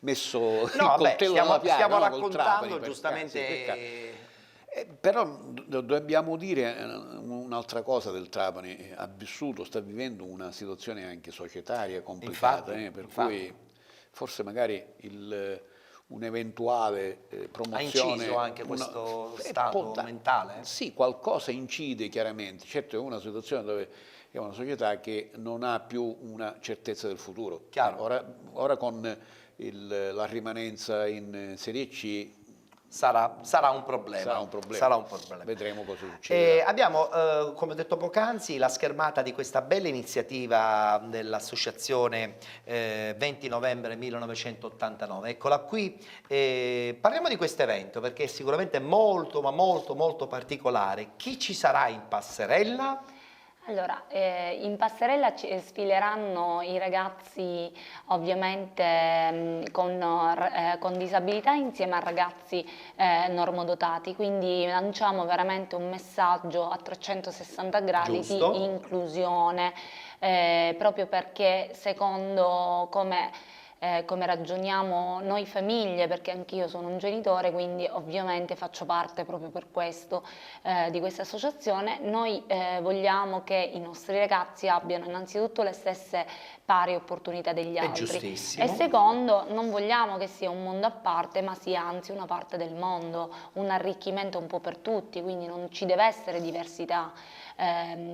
messo il coltello nella piaga, stiamo no? raccontando giustamente. Però dobbiamo dire un'altra cosa del Trapani, sta vivendo una situazione anche societaria complicata, per cui forse magari un'eventuale promozione... Ha inciso anche questo stato mentale? Sì, qualcosa incide chiaramente, certo è una situazione dove è una società che non ha più una certezza del futuro. Chiaro. Ora con la rimanenza in Serie C sarà un problema. Sarà un problema. Vedremo cosa succede. Abbiamo, come ho detto poc'anzi, la schermata di questa bella iniziativa dell'associazione 20 novembre 1989. Eccola qui. Parliamo di questo evento perché è sicuramente molto, ma molto particolare. Chi ci sarà in passerella? Allora, in passerella sfileranno i ragazzi ovviamente con disabilità insieme a ragazzi normodotati, quindi lanciamo veramente un messaggio a 360 gradi Giusto. di inclusione, proprio perché secondo come ragioniamo noi famiglie, perché anch'io sono un genitore, quindi ovviamente faccio parte proprio per questo di questa associazione. Noi vogliamo che i nostri ragazzi abbiano innanzitutto le stesse pari opportunità degli altri. giustissimo. E secondo, non vogliamo che sia un mondo a parte, ma sia anzi una parte del mondo, un arricchimento un po' per tutti, quindi non ci deve essere diversità.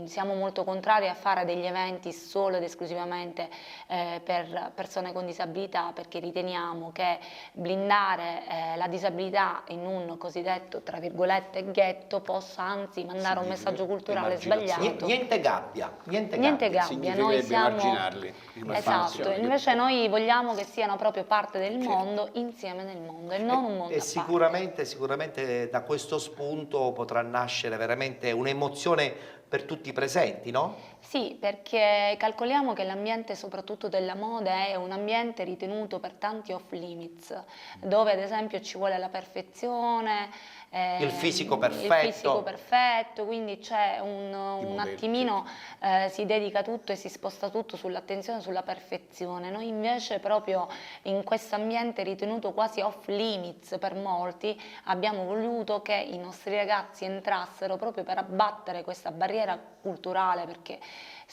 Siamo molto contrari a fare degli eventi solo ed esclusivamente per persone con disabilità, perché riteniamo che blindare la disabilità in un cosiddetto, tra virgolette, ghetto possa anzi mandare un messaggio culturale sbagliato. Niente gabbia. Noi siamo... emarginarli. Esatto, invece noi vogliamo che siano proprio parte del mondo, insieme nel mondo, e non un mondo a parte. Sicuramente da questo spunto potrà nascere veramente un'emozione per tutti i presenti, no? Sì, perché calcoliamo che l'ambiente soprattutto della moda è un ambiente ritenuto per tanti off limits, dove ad esempio ci vuole la perfezione, il fisico perfetto, quindi c'è un attimino, si dedica tutto e si sposta tutto sull'attenzione, sulla perfezione. Noi invece proprio in questo ambiente ritenuto quasi off limits per molti abbiamo voluto che i nostri ragazzi entrassero proprio per abbattere questa barriera culturale, perché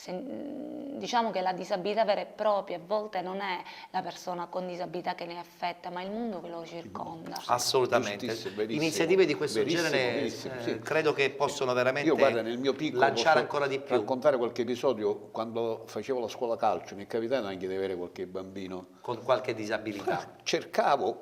diciamo che la disabilità vera e propria a volte non è la persona con disabilità che ne è affetta, ma il mondo che lo circonda. Assolutamente. Iniziative di questo genere credo che possono veramente nel mio piccolo lanciare ancora di più. Raccontare qualche episodio. Quando facevo la scuola calcio mi è capitato anche di avere qualche bambino con qualche disabilità. Cercavo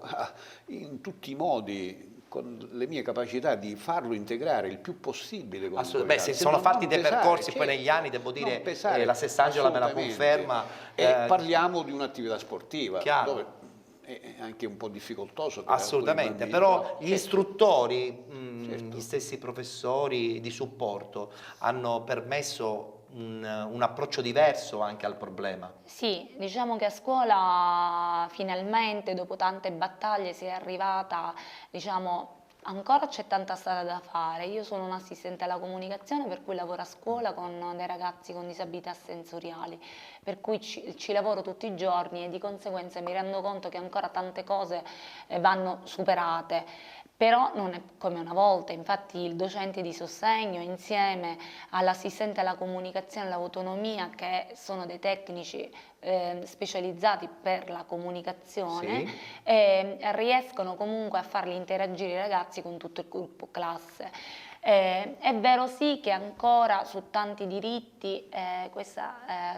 in tutti i modi, con le mie capacità, di farlo integrare il più possibile con Assolutamente. Si sono fatti dei percorsi poi negli anni, devo dire, la Sess'Angela me la conferma. E parliamo di un'attività sportiva dove è anche un po' difficoltoso. Assolutamente, però gli istruttori, gli stessi professori di supporto hanno permesso un approccio diverso anche al problema. Sì, diciamo che a scuola finalmente dopo tante battaglie si è arrivata, diciamo, ancora c'è tanta strada da fare. Io sono un assistente alla comunicazione, per cui lavoro a scuola con dei ragazzi con disabilità sensoriali, per cui ci lavoro tutti i giorni e di conseguenza mi rendo conto che ancora tante cose vanno superate. Però non è come una volta, infatti il docente di sostegno insieme all'assistente alla comunicazione e all'autonomia, che sono dei tecnici specializzati per la comunicazione, riescono comunque a farli interagire i ragazzi con tutto il gruppo classe. È vero sì che ancora su tanti diritti,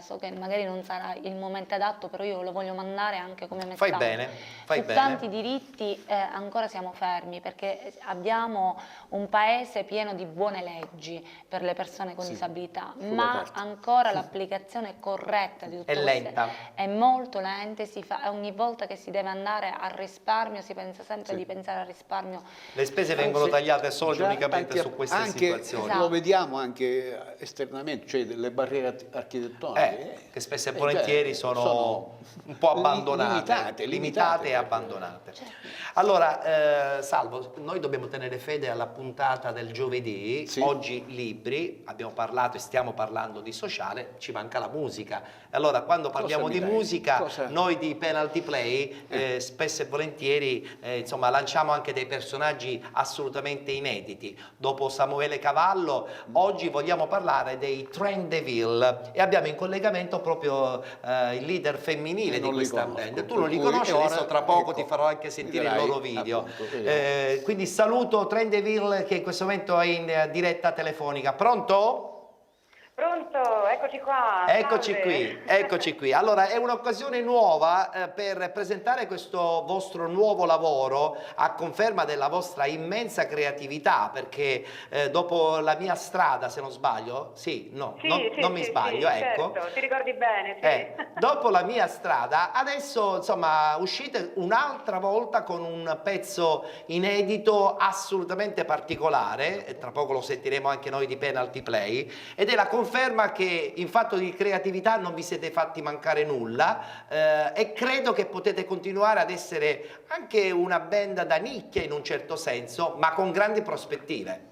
so che magari non sarà il momento adatto, però io lo voglio mandare anche come messaggio. Fai bene. Tanti diritti ancora siamo fermi, perché abbiamo un paese pieno di buone leggi per le persone con disabilità, ma ancora l'applicazione corretta di tutto questo è molto lenta, ogni volta che si deve andare al risparmio si pensa sempre di pensare al risparmio. Le spese vengono tagliate solo e unicamente su queste situazioni. Esatto. Lo vediamo anche esternamente, cioè delle barriere architettoniche che spesso e volentieri sono un po' abbandonate, limitate e abbandonate. Certo. Allora, Salvo, noi dobbiamo tenere fede alla puntata del giovedì, oggi libri, abbiamo parlato e stiamo parlando di sociale, ci manca la musica. Allora, quando parliamo di musica, noi di Penalty Play spesso e volentieri insomma, lanciamo anche dei personaggi assolutamente inediti. Dopo Samuele Cavallo, oggi vogliamo parlare dei Trendeville e abbiamo in collegamento proprio il leader femminile di questa band. Tu non li conosci, adesso tra poco ti farò anche sentire il loro video. Quindi saluto Trendeville che in questo momento è in diretta telefonica. Pronto? Pronto, eccoci qua. Eccoci salve. qui, eccoci qui. Allora, è un'occasione nuova per presentare questo vostro nuovo lavoro a conferma della vostra immensa creatività, perché dopo La mia strada, se non sbaglio, non mi sbaglio, ecco. Certo, ti ricordi bene, sì. Dopo La mia strada, adesso insomma uscite un'altra volta con un pezzo inedito assolutamente particolare, e tra poco lo sentiremo anche noi di Penalty Play, ed è la conferma che in fatto di creatività non vi siete fatti mancare nulla, e credo che potete continuare ad essere anche una band da nicchia in un certo senso, ma con grandi prospettive.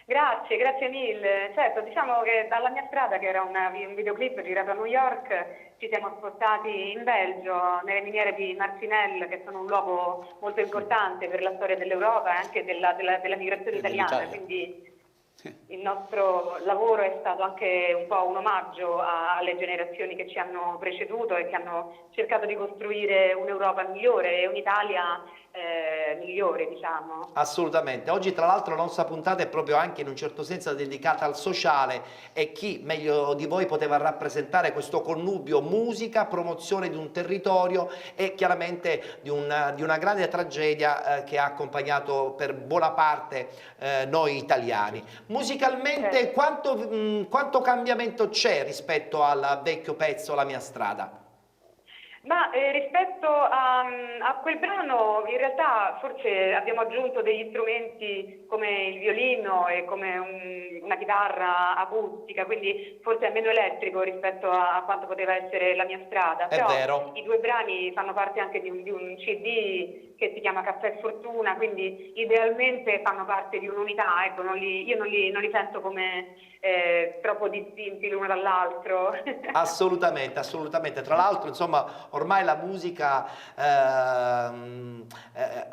Grazie mille. Certo, diciamo che dalla mia strada, che era un videoclip girato a New York, ci siamo spostati in Belgio, nelle miniere di Marcinelle, che sono un luogo molto importante per la storia dell'Europa e anche della migrazione italiana. Quindi il nostro lavoro è stato anche un po' un omaggio alle generazioni che ci hanno preceduto e che hanno cercato di costruire un'Europa migliore e un'Italia migliore, diciamo. Assolutamente. Oggi tra l'altro la nostra puntata è proprio anche in un certo senso dedicata al sociale, e chi meglio di voi poteva rappresentare questo connubio musica, promozione di un territorio e chiaramente di una grande tragedia che ha accompagnato per buona parte noi italiani. Musicalmente quanto cambiamento c'è rispetto al vecchio pezzo La mia strada? Ma rispetto a quel brano, in realtà forse abbiamo aggiunto degli strumenti come il violino e come una chitarra acustica, quindi forse è meno elettrico rispetto a quanto poteva essere La mia strada. È vero. I due brani fanno parte anche di un CD che si chiama Caffè Fortuna, quindi idealmente fanno parte di un'unità, ecco, io non li sento come troppo distinti l'uno dall'altro. Assolutamente, assolutamente. Tra l'altro, insomma, ormai la musica ha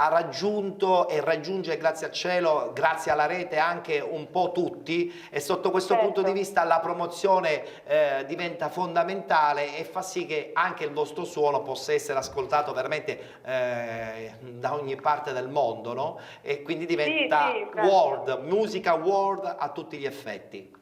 raggiunto e raggiunge, grazie al cielo, grazie alla rete, anche un po' tutti, e sotto questo punto di vista la promozione diventa fondamentale e fa sì che anche il vostro suono possa essere ascoltato veramente da ogni parte del mondo, no? E quindi diventa world, musica world a tutti gli effetti.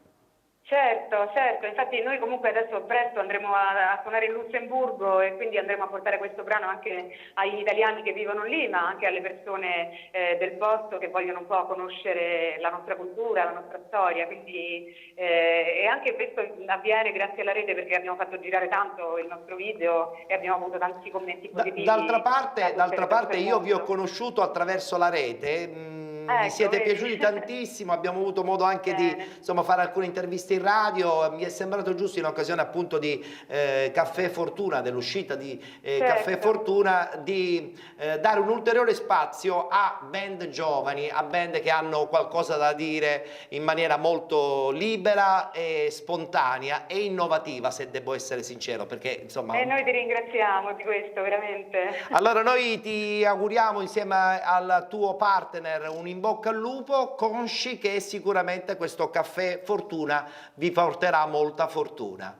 Certo, infatti noi comunque adesso presto andremo a suonare in Lussemburgo e quindi andremo a portare questo brano anche agli italiani che vivono lì, ma anche alle persone del posto che vogliono un po' conoscere la nostra cultura, la nostra storia, quindi e anche questo avviene grazie alla rete, perché abbiamo fatto girare tanto il nostro video e abbiamo avuto tanti commenti positivi. D'altra parte io vi ho conosciuto attraverso la rete. Mi siete piaciuti tantissimo, abbiamo avuto modo anche di fare alcune interviste in radio, mi è sembrato giusto in occasione appunto di Caffè Fortuna, dell'uscita di Caffè Fortuna, di dare un ulteriore spazio a band giovani, a band che hanno qualcosa da dire in maniera molto libera e spontanea e innovativa, se devo essere sincero, perché insomma... E noi ti ringraziamo di questo, veramente. Allora noi ti auguriamo insieme al tuo partner un in bocca al lupo, consci che sicuramente questo Caffè Fortuna vi porterà molta fortuna.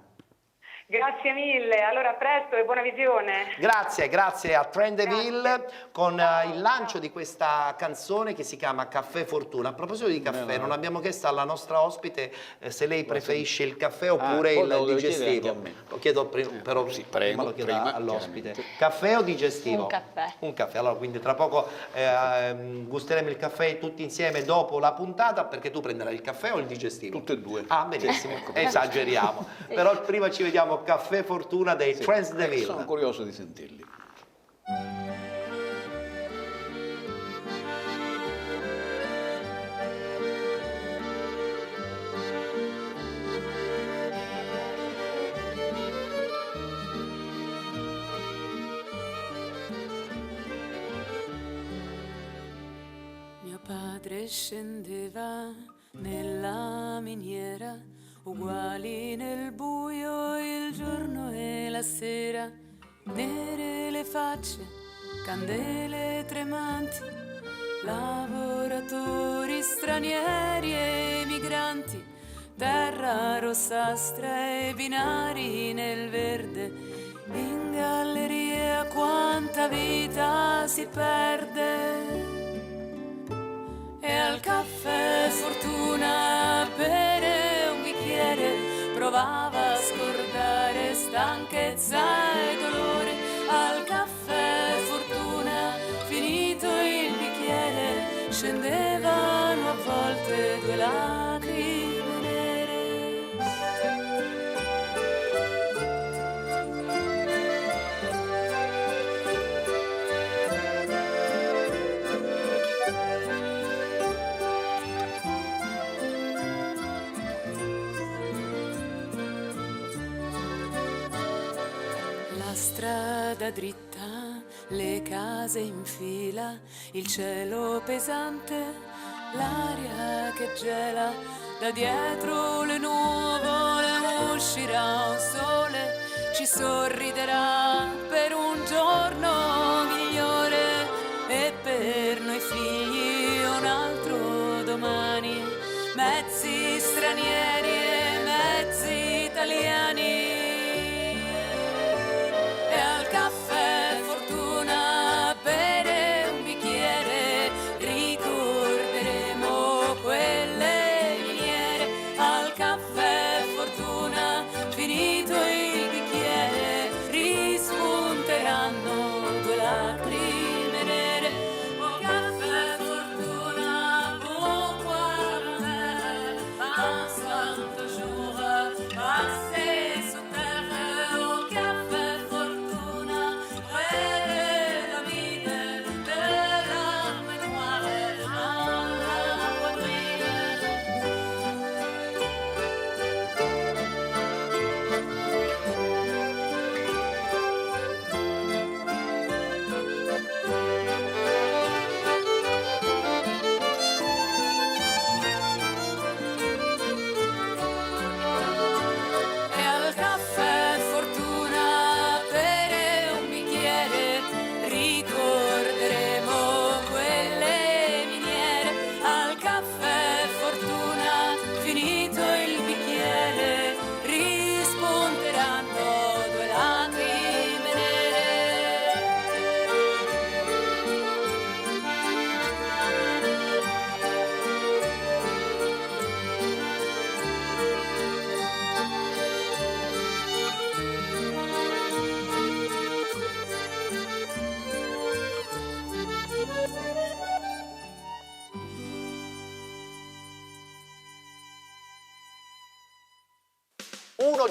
Grazie mille, allora a presto e buona visione. Grazie a Trendeville con il lancio di questa canzone che si chiama Caffè Fortuna. A proposito di caffè, non abbiamo chiesto alla nostra ospite se lei preferisce il caffè oppure il digestivo. Lo chiedo però prima lo chiedo all'ospite. Caffè o digestivo? Un caffè. Un caffè, allora quindi tra poco gusteremo il caffè tutti insieme dopo la puntata, perché tu prenderai il caffè o il digestivo? Tutte e due. Ah, benissimo, esageriamo. Però prima ci vediamo Caffè Fortuna dei Trendeville. Sono curioso di sentirli. Mio padre scendeva nella miniera, uguali nel buio il giorno e la sera, nere le facce, candele tremanti, lavoratori stranieri e migranti, terra rossastra e binari nel verde, in galleria quanta vita si perde. E al Caffè Fortuna bere un bicchiere provava a scordare stanchezza e dolore. Al caffè fortuna, finito il bicchiere, scendevano a volte 2 lacrime nere. Strada dritta, le case in fila, il cielo pesante, l'aria che gela, da dietro le nuvole uscirà un sole, ci sorriderà per un giorno migliore e per noi figli un altro domani, mezzi stranieri e mezzi italiani.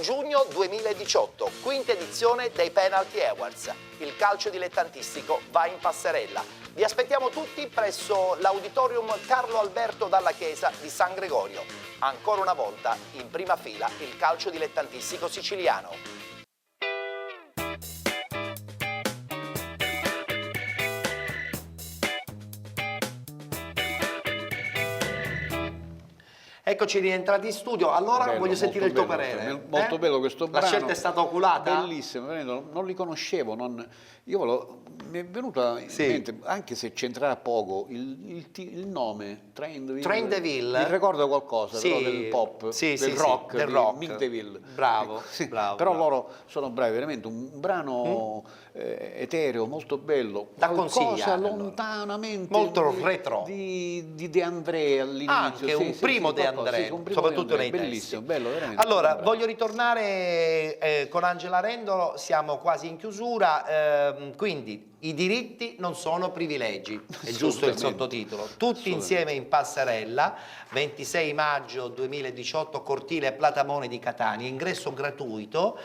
Giugno 2018, quinta edizione dei Penalty Awards. Il calcio dilettantistico va in passerella. Vi aspettiamo tutti presso l'Auditorium Carlo Alberto Dalla Chiesa di San Gregorio. Ancora una volta, in prima fila, il calcio dilettantistico siciliano. Eccoci rientrati in studio, allora bello, voglio sentire il tuo parere. Molto bello questo brano. La scelta è stata oculata? Bellissimo, non li conoscevo, mi è venuto in mente, anche se c'entrava poco, il nome, Train Deville. Mi ricorda qualcosa, però del pop, del rock, del rock. Mick DeVille. Bravo, bravo. Però loro sono bravi, veramente, un brano etereo, molto bello. Da qualcosa consigliare, lontanamente. Molto retro. Di De André all'inizio. Anche un primo De André, soprattutto nei bellissimo, testi. Bello, veramente. Allora, voglio ritornare con Angela Rendolo, siamo quasi in chiusura, quindi i diritti non sono privilegi, è giusto il sottotitolo. Tutti insieme in passerella, 26 maggio 2018, cortile Platamone di Catania, ingresso gratuito,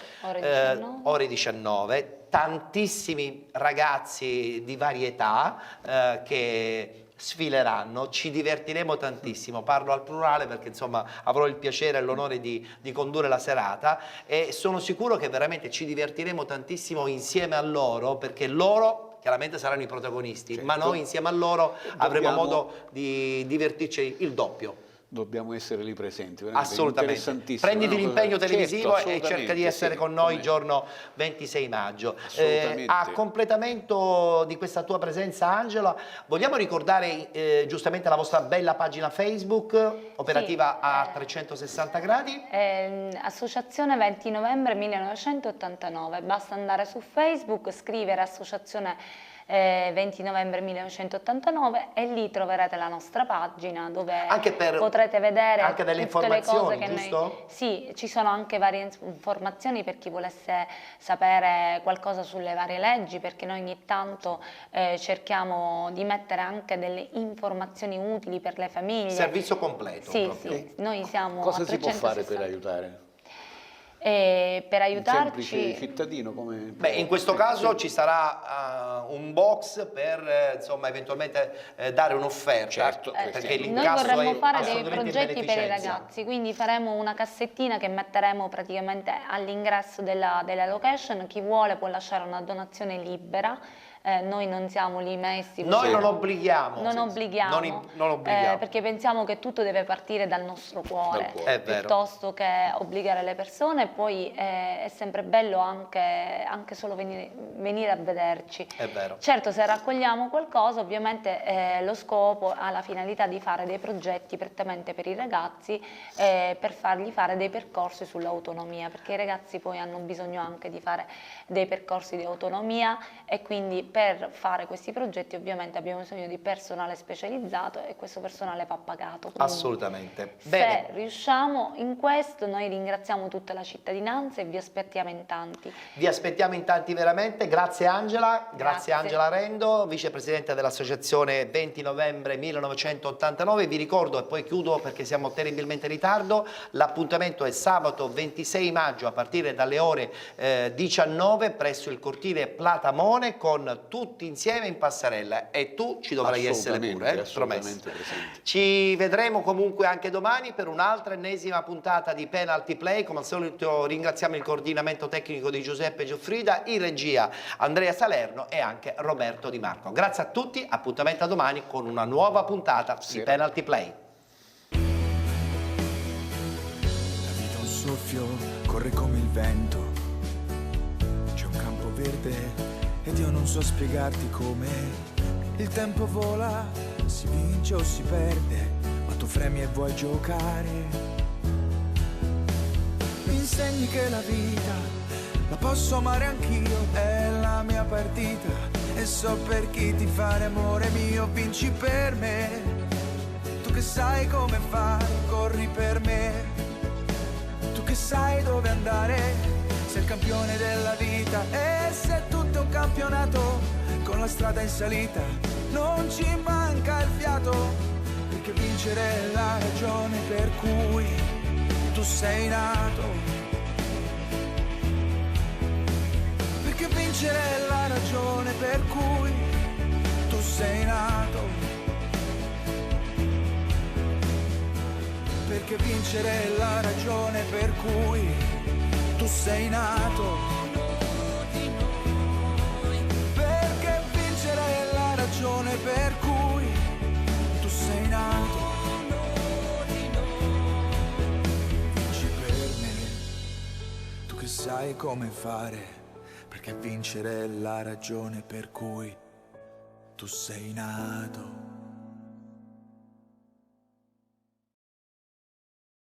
ore 19, tantissimi ragazzi di varie età che sfileranno, ci divertiremo tantissimo, parlo al plurale perché insomma avrò il piacere e l'onore di condurre la serata e sono sicuro che veramente ci divertiremo tantissimo insieme a loro, perché loro chiaramente saranno i protagonisti, ma noi insieme a loro avremo modo di divertirci il doppio. Dobbiamo essere lì presenti, assolutamente. Prenditi l'impegno televisivo e cerca di essere con noi il giorno 26 maggio. A completamento di questa tua presenza, Angela, vogliamo ricordare giustamente la vostra bella pagina Facebook, operativa a 360 gradi? Associazione 20 novembre 1989, basta andare su Facebook, scrivere associazione 20 novembre 1989, e lì troverete la nostra pagina dove anche potrete vedere anche delle tutte le cose che giusto? noi... Sì, ci sono anche varie informazioni per chi volesse sapere qualcosa sulle varie leggi, perché noi ogni tanto cerchiamo di mettere anche delle informazioni utili per le famiglie. Servizio completo. Sì, sì, noi siamo Cosa a 360. si può fare per aiutare? Per aiutarci... Un semplice cittadino come... Beh, in questo caso ci sarà un box per insomma eventualmente dare un'offerta, certo, perché noi l'incasso vorremmo è fare dei assolutamente progetti per i beneficenza. ragazzi, quindi faremo una cassettina che metteremo praticamente all'ingresso della location. Chi vuole può lasciare una donazione libera. Noi non siamo lì messi, Noi non obblighiamo, non obblighiamo, non obblighiamo. perché pensiamo che tutto deve partire dal nostro cuore, È vero. piuttosto che obbligare le persone. Poi è sempre bello anche solo venire a vederci. È vero. Certo, se raccogliamo qualcosa, ovviamente lo scopo ha la finalità di fare dei progetti prettamente per i ragazzi, per fargli fare dei percorsi sull'autonomia, perché i ragazzi poi hanno bisogno anche di fare dei percorsi di autonomia, e quindi per fare questi progetti ovviamente abbiamo bisogno di personale specializzato, e questo personale va pagato. Quindi, assolutamente. se Bene. riusciamo in questo, noi ringraziamo tutta la cittadinanza e vi aspettiamo in tanti. Vi aspettiamo in tanti veramente. Grazie Angela, grazie Grazie. Angela Rendo, vicepresidente dell'associazione 20 novembre 1989. Vi ricordo, e poi chiudo perché siamo terribilmente in ritardo, l'appuntamento è sabato 26 maggio a partire dalle ore 19 presso il cortile Platamone, con tutti insieme in passerella, e tu ci dovrai essere pure, assolutamente presente. Ci vedremo comunque anche domani per un'altra ennesima puntata di Penalty Play. Come al solito ringraziamo il coordinamento tecnico di Giuseppe Gioffrida, in regia Andrea Salerno e anche Roberto Di Marco. Grazie a tutti, appuntamento a domani con una nuova puntata di Penalty Play. La vita è un soffio, corre come il vento, c'è un campo verde ed io non so spiegarti come. Il tempo vola, si vince o si perde, ma tu fremi e vuoi giocare. Mi insegni che la vita la posso amare anch'io, è la mia partita e so per chi ti fare amore mio. Vinci per me, tu che sai come fare, corri per me, tu che sai dove andare, sei il campione della vita. E se tutto è un campionato con la strada in salita, non ci manca il fiato, perché vincere è la ragione per cui tu sei nato, perché vincere è la ragione per cui tu sei nato, perché vincere è la ragione per cui tu sei nato, perché vincere è la ragione per cui tu sei nato. Vinci per me, tu che sai come fare, perché vincere è la ragione per cui tu sei nato.